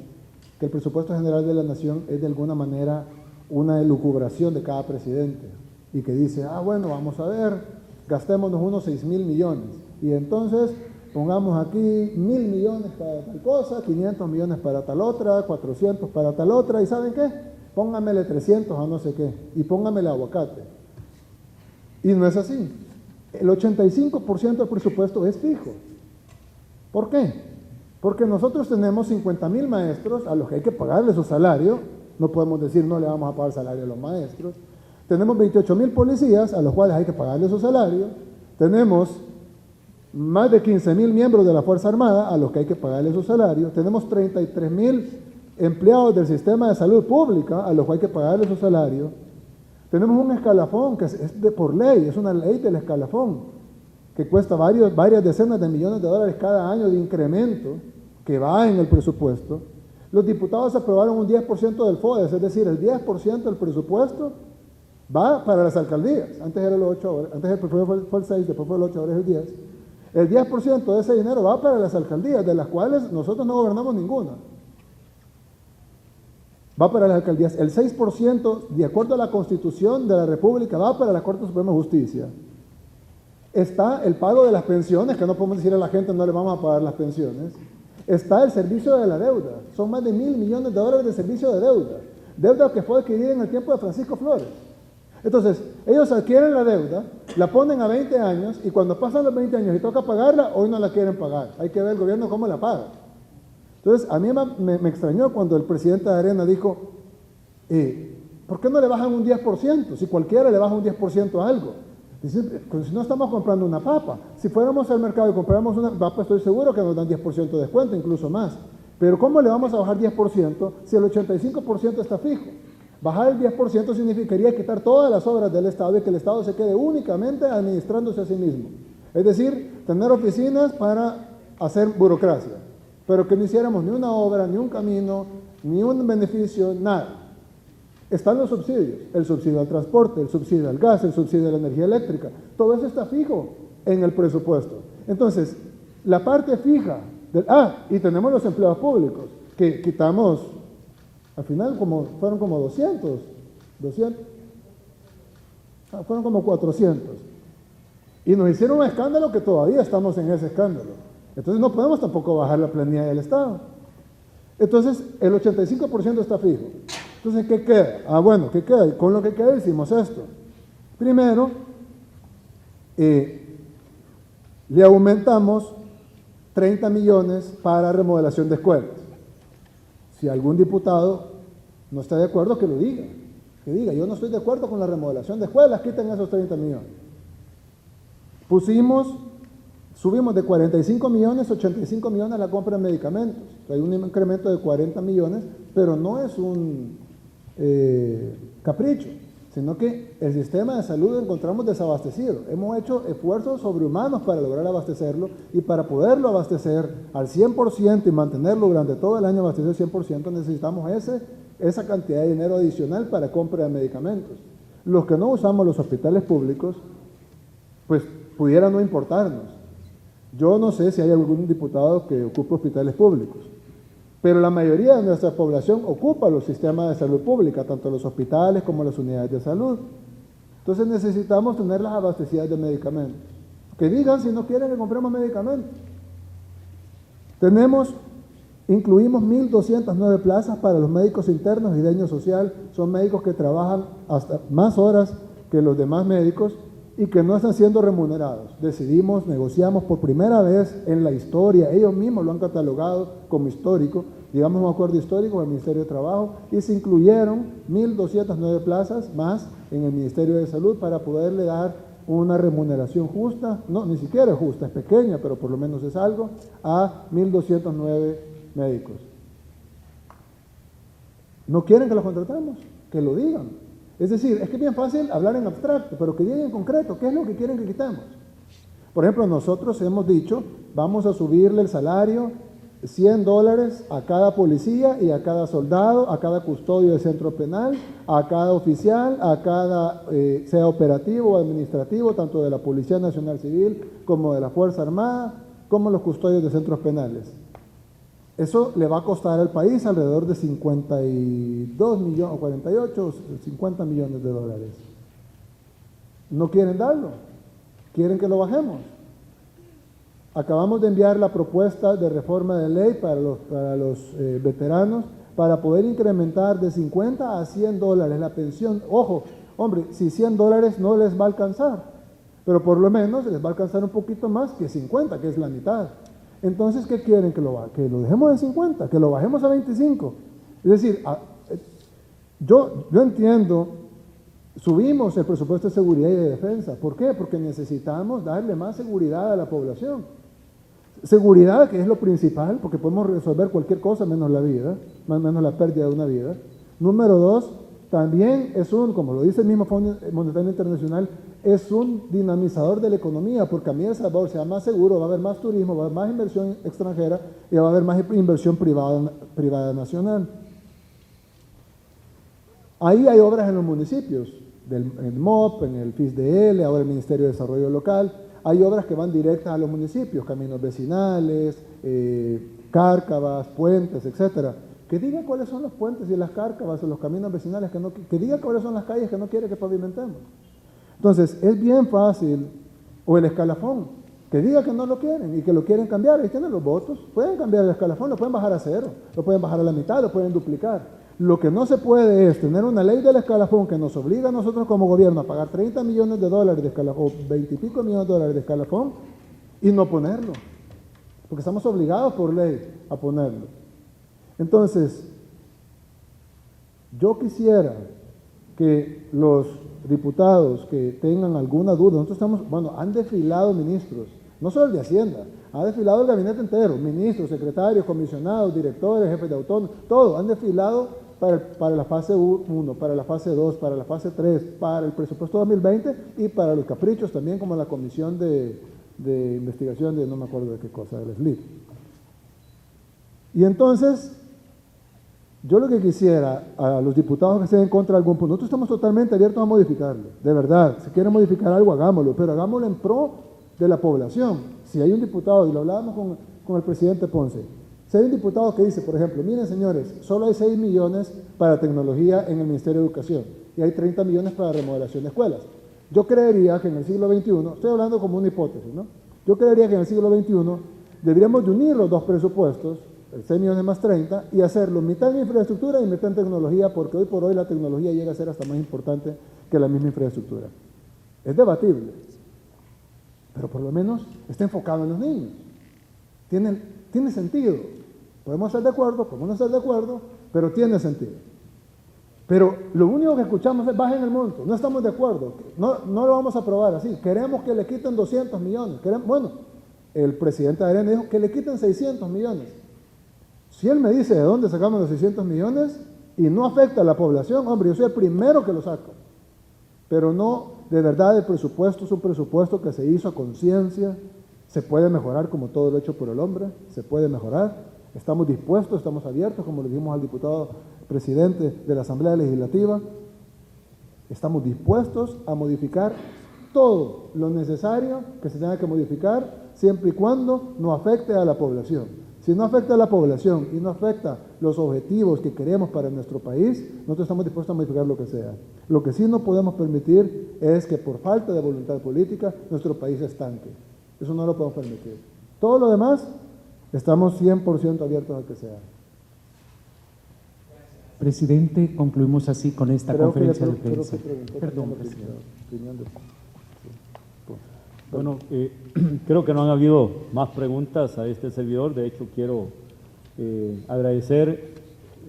que el presupuesto general de la nación es de alguna manera una elucubración de cada presidente y que dice, bueno, vamos a ver, gastémonos unos 6,000 millones y entonces pongamos aquí 1,000 millones para tal cosa, 500 millones para tal otra, 400 para tal otra, y ¿saben qué? Póngamele 300 a no sé qué y póngamele aguacate. Y no es así. El 85% del presupuesto es fijo. ¿Por qué? Porque nosotros tenemos 50,000 maestros a los que hay que pagarle su salario. No podemos decir no le vamos a pagar salario a los maestros. Tenemos 28,000 policías a los cuales hay que pagarle su salario. Tenemos más de 15,000 miembros de la Fuerza Armada a los que hay que pagarle su salario. Tenemos 33,000 empleados del sistema de salud pública a los que hay que pagarle su salario. Tenemos un escalafón que es por ley, es una ley del escalafón, que cuesta varias decenas de millones de dólares cada año de incremento que va en el presupuesto. Los diputados aprobaron un 10% del FODES, es decir, el 10% del presupuesto va para las alcaldías. Antes era los 8 horas, antes fue el 6, después fue el 8, ahora es el 10. El 10% de ese dinero va para las alcaldías, de las cuales nosotros no gobernamos ninguna. Va para las alcaldías. El 6%, de acuerdo a la Constitución de la República, va para la Corte Suprema de Justicia. Está el pago de las pensiones, que no podemos decir a la gente no le vamos a pagar las pensiones. Está el servicio de la deuda. Son más de 1,000 millones de dólares de servicio de deuda. Deuda que fue adquirida en el tiempo de Francisco Flores. Entonces, ellos adquieren la deuda, la ponen a 20 años y cuando pasan los 20 años y toca pagarla, hoy no la quieren pagar. Hay que ver el gobierno cómo la paga. Entonces, a mí me extrañó cuando el presidente de Arena dijo, ¿por qué no le bajan un 10%? Si cualquiera le baja un 10% a algo. Dice, pues si no estamos comprando una papa, si fuéramos al mercado y compráramos una papa, estoy seguro que nos dan 10% de descuento, incluso más. Pero ¿cómo le vamos a bajar 10% si el 85% está fijo? Bajar el 10% significaría quitar todas las obras del Estado y que el Estado se quede únicamente administrándose a sí mismo. Es decir, tener oficinas para hacer burocracia, pero que no hiciéramos ni una obra, ni un camino, ni un beneficio, nada. Están los subsidios, el subsidio al transporte, el subsidio al gas, el subsidio a la energía eléctrica, todo eso está fijo en el presupuesto. Entonces, la parte fija, y tenemos los empleados públicos, que quitamos, al final fueron como 200, fueron como 400. Y nos hicieron un escándalo que todavía estamos en ese escándalo. Entonces no podemos tampoco bajar la planilla del Estado. Entonces, el 85% está fijo. Entonces, ¿qué queda? Bueno, ¿qué queda? Con lo que queda hicimos esto. Primero, le aumentamos 30 millones para remodelación de escuelas. Si algún diputado no está de acuerdo, que lo diga. Que diga, yo no estoy de acuerdo con la remodelación de escuelas, quiten esos 30 millones. Subimos de 45 millones, 85 millones a la compra de medicamentos. Hay un incremento de 40 millones, pero no es un capricho, sino que el sistema de salud lo encontramos desabastecido. Hemos hecho esfuerzos sobrehumanos para lograr abastecerlo, y para poderlo abastecer al 100% y mantenerlo durante todo el año abastecido al 100%, necesitamos esa cantidad de dinero adicional para compra de medicamentos. Los que no usamos los hospitales públicos, pues pudiera no importarnos. Yo no sé si hay algún diputado que ocupe hospitales públicos, pero la mayoría de nuestra población ocupa los sistemas de salud pública, tanto los hospitales como las unidades de salud. Entonces necesitamos tenerlas abastecidas de medicamentos. Que digan si no quieren que compremos medicamentos. Incluimos 1.209 plazas para los médicos internos y de año social. Son médicos que trabajan hasta más horas que los demás médicos y que no están siendo remunerados. Negociamos por primera vez en la historia, ellos mismos lo han catalogado como histórico, llegamos a un acuerdo histórico con el Ministerio de Trabajo y se incluyeron 1.209 plazas más en el Ministerio de Salud para poderle dar una remuneración justa, no, ni siquiera es justa, es pequeña, pero por lo menos es algo, a 1.209 médicos. ¿No quieren que los contratemos? Que lo digan. Es decir, es que es bien fácil hablar en abstracto, pero que lleguen en concreto, ¿qué es lo que quieren que quitemos? Por ejemplo, nosotros hemos dicho, vamos a subirle el salario $100 a cada policía y a cada soldado, a cada custodio de centro penal, a cada oficial, a cada, sea operativo o administrativo, tanto de la Policía Nacional Civil como de la Fuerza Armada, como los custodios de centros penales. Eso le va a costar al país alrededor de 52 millones, o 48, 50 millones de dólares. No quieren darlo, quieren que lo bajemos. Acabamos de enviar la propuesta de reforma de ley para los veteranos para poder incrementar de 50 a $100 la pensión. Ojo, hombre, si $100 no les va a alcanzar, pero por lo menos les va a alcanzar un poquito más que 50, que es la mitad. Entonces, ¿qué quieren? Que lo dejemos en 50, que lo bajemos a 25. Es decir, yo entiendo, subimos el presupuesto de seguridad y de defensa. ¿Por qué? Porque necesitamos darle más seguridad a la población. Seguridad, que es lo principal, porque podemos resolver cualquier cosa menos la vida, menos la pérdida de una vida. Número 2, también como lo dice el mismo Fondo Monetario Internacional, es un dinamizador de la economía, porque a mí El Salvador sea más seguro, va a haber más turismo, va a haber más inversión extranjera y va a haber más inversión privada nacional. Ahí hay obras en los municipios, en el MOP, en el FISDL, ahora el Ministerio de Desarrollo Local. Hay obras que van directas a los municipios, caminos vecinales, cárcavas, puentes, etcétera. Que diga cuáles son los puentes y las cárcavas o los caminos vecinales, que diga cuáles son las calles que no quiere que pavimentemos. Entonces, es bien fácil, o el escalafón, que diga que no lo quieren y que lo quieren cambiar, y tienen los votos, pueden cambiar el escalafón, lo pueden bajar a 0, lo pueden bajar a la mitad, lo pueden duplicar. Lo que no se puede es tener una ley del escalafón que nos obliga a nosotros como gobierno a pagar $30 millones de escalafón, o 20 y pico millones de dólares de escalafón, y no ponerlo, porque estamos obligados por ley a ponerlo. Entonces, yo quisiera que los diputados que tengan alguna duda, nosotros estamos, bueno, han desfilado ministros, no solo el de Hacienda, ha desfilado el gabinete entero, ministros, secretarios, comisionados, directores, jefes de autónomos, todo, han desfilado para la fase 1, para la fase 2, para la fase 3, para el presupuesto 2020 y para los caprichos también, como la comisión de investigación de no me acuerdo de qué cosa, del SLIP. Y entonces, yo lo que quisiera a los diputados que estén en contra de algún punto, nosotros estamos totalmente abiertos a modificarlo, de verdad, si quieren modificar algo, hagámoslo, pero hagámoslo en pro de la población. Si hay un diputado, y lo hablábamos con el presidente Ponce, si hay un diputado que dice, por ejemplo, miren señores, solo hay 6 millones para tecnología en el Ministerio de Educación y hay 30 millones para remodelación de escuelas. Yo creería que en el siglo XXI, estoy hablando como una hipótesis, ¿no? Yo creería que en el siglo XXI deberíamos de unir los dos presupuestos, el 6 millones más 30, y hacerlo mitad en infraestructura y mitad en tecnología, porque hoy por hoy la tecnología llega a ser hasta más importante que la misma infraestructura. Es debatible, pero por lo menos está enfocado en los niños. Tiene sentido. Podemos estar de acuerdo, podemos no estar de acuerdo, pero tiene sentido. Pero lo único que escuchamos es bajen el monto, no estamos de acuerdo, no lo vamos a aprobar así, queremos que le quiten 200 millones, bueno, el presidente de Arena dijo que le quiten 600 millones. Si él me dice de dónde sacamos los 600 millones y no afecta a la población, hombre, yo soy el primero que lo saco. Pero no, de verdad el presupuesto es un presupuesto que se hizo a conciencia, se puede mejorar como todo lo hecho por el hombre, se puede mejorar, estamos dispuestos, estamos abiertos, como le dijimos al diputado presidente de la Asamblea Legislativa, estamos dispuestos a modificar todo lo necesario que se tenga que modificar, siempre y cuando no afecte a la población. Si no afecta a la población y no afecta los objetivos que queremos para nuestro país, nosotros estamos dispuestos a modificar lo que sea. Lo que sí no podemos permitir es que por falta de voluntad política nuestro país se estanque. Eso no lo podemos permitir. Todo lo demás, estamos 100% abiertos a que sea. Presidente, concluimos así con esta conferencia de prensa. Perdón, presidente. Bueno, creo que no han habido más preguntas a este servidor. De hecho, quiero agradecer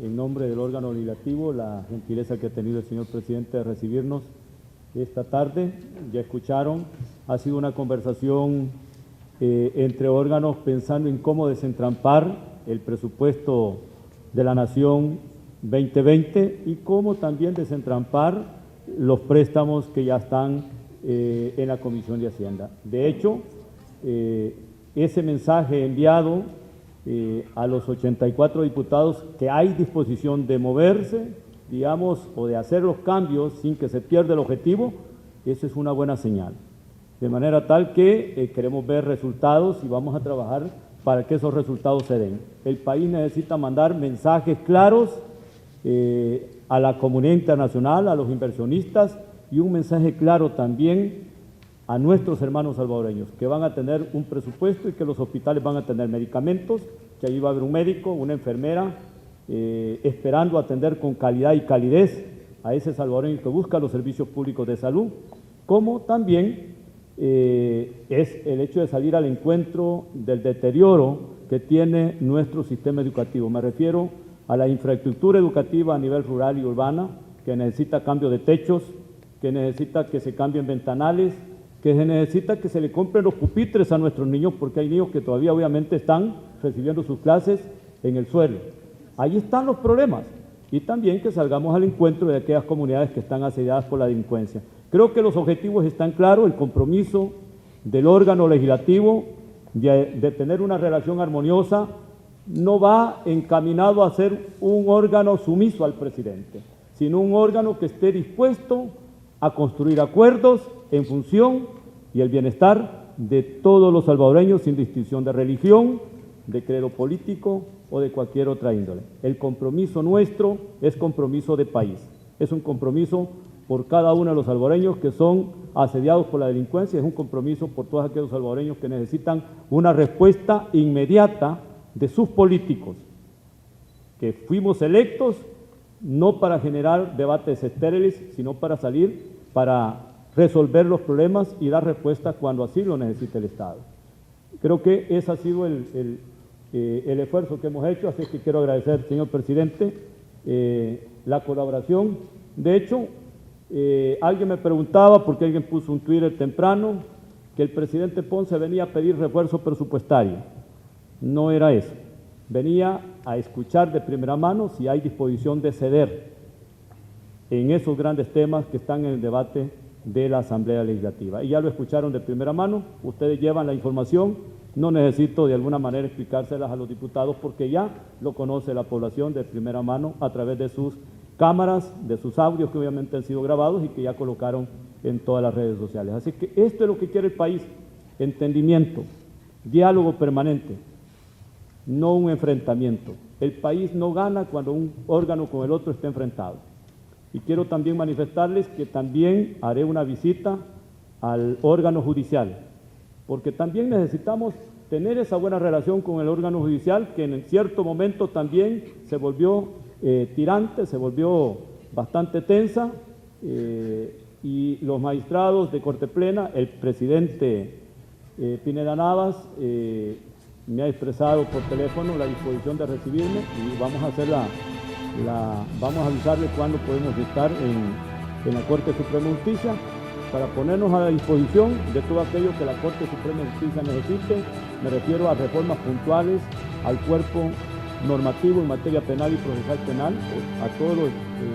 en nombre del órgano legislativo la gentileza que ha tenido el señor presidente de recibirnos esta tarde. Ya escucharon, ha sido una conversación entre órganos pensando en cómo desentrampar el presupuesto de la Nación 2020 y cómo también desentrampar los préstamos que ya están en la Comisión de Hacienda. De hecho, ese mensaje enviado a los 84 diputados que hay disposición de moverse, digamos, o de hacer los cambios sin que se pierda el objetivo, eso es una buena señal. De manera tal que queremos ver resultados y vamos a trabajar para que esos resultados se den. El país necesita mandar mensajes claros a la comunidad internacional, a los inversionistas, y un mensaje claro también a nuestros hermanos salvadoreños, que van a tener un presupuesto y que los hospitales van a tener medicamentos, que allí va a haber un médico, una enfermera, esperando atender con calidad y calidez a ese salvadoreño que busca los servicios públicos de salud, como también es el hecho de salir al encuentro del deterioro que tiene nuestro sistema educativo. Me refiero a la infraestructura educativa a nivel rural y urbana, que necesita cambio de techos, que necesita que se cambien ventanales, que se necesita que se le compren los pupitres a nuestros niños, porque hay niños que todavía obviamente están recibiendo sus clases en el suelo. Ahí están los problemas. Y también que salgamos al encuentro de aquellas comunidades que están asediadas por la delincuencia. Creo que los objetivos están claros, el compromiso del órgano legislativo de tener una relación armoniosa no va encaminado a ser un órgano sumiso al presidente, sino un órgano que esté dispuesto a construir acuerdos en función y el bienestar de todos los salvadoreños sin distinción de religión, de credo político o de cualquier otra índole. El compromiso nuestro es compromiso de país, es un compromiso por cada uno de los salvadoreños que son asediados por la delincuencia, es un compromiso por todos aquellos salvadoreños que necesitan una respuesta inmediata de sus políticos, que fuimos electos no para generar debates estériles, sino para resolver los problemas y dar respuesta cuando así lo necesite el Estado. Creo que ese ha sido el esfuerzo que hemos hecho, así que quiero agradecer, señor presidente, la colaboración. De hecho, alguien me preguntaba, porque alguien puso un Twitter temprano, que el presidente Ponce venía a pedir refuerzo presupuestario. No era eso. Venía a escuchar de primera mano si hay disposición de ceder en esos grandes temas que están en el debate de la Asamblea Legislativa. Y ya lo escucharon de primera mano, ustedes llevan la información, no necesito de alguna manera explicárselas a los diputados porque ya lo conoce la población de primera mano a través de sus cámaras, de sus audios que obviamente han sido grabados y que ya colocaron en todas las redes sociales. Así que esto es lo que quiere el país, entendimiento, diálogo permanente, no un enfrentamiento. El país no gana cuando un órgano con el otro está enfrentado. Y quiero también manifestarles que también haré una visita al órgano judicial, porque también necesitamos tener esa buena relación con el órgano judicial, que en cierto momento también se volvió tirante, se volvió bastante tensa, y los magistrados de Corte Plena, el presidente Pineda Navas, me ha expresado por teléfono la disposición de recibirme y vamos a hacer vamos a avisarle cuándo podemos estar en la Corte Suprema de Justicia para ponernos a la disposición de todo aquello que la Corte Suprema de Justicia necesite. Me refiero a reformas puntuales, al cuerpo normativo en materia penal y procesal penal, a todos los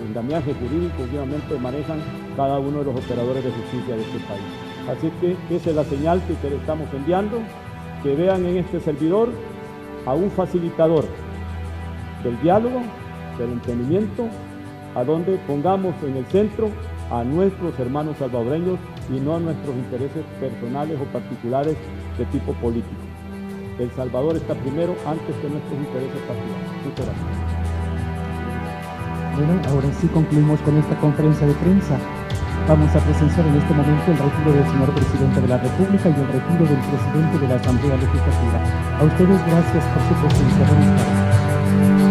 andamiajes jurídicos que obviamente manejan cada uno de los operadores de justicia de este país. Así que esa es la señal que le estamos enviando, que vean en este servidor a un facilitador del diálogo, del entendimiento, a donde pongamos en el centro a nuestros hermanos salvadoreños y no a nuestros intereses personales o particulares de tipo político. El Salvador está primero antes que nuestros intereses particulares. Muchas gracias. Bueno, ahora sí concluimos con esta conferencia de prensa. Vamos a presenciar en este momento el retiro del señor presidente de la República y el retiro del presidente de la Asamblea Legislativa. A ustedes gracias por su presencia. Buenas tardes.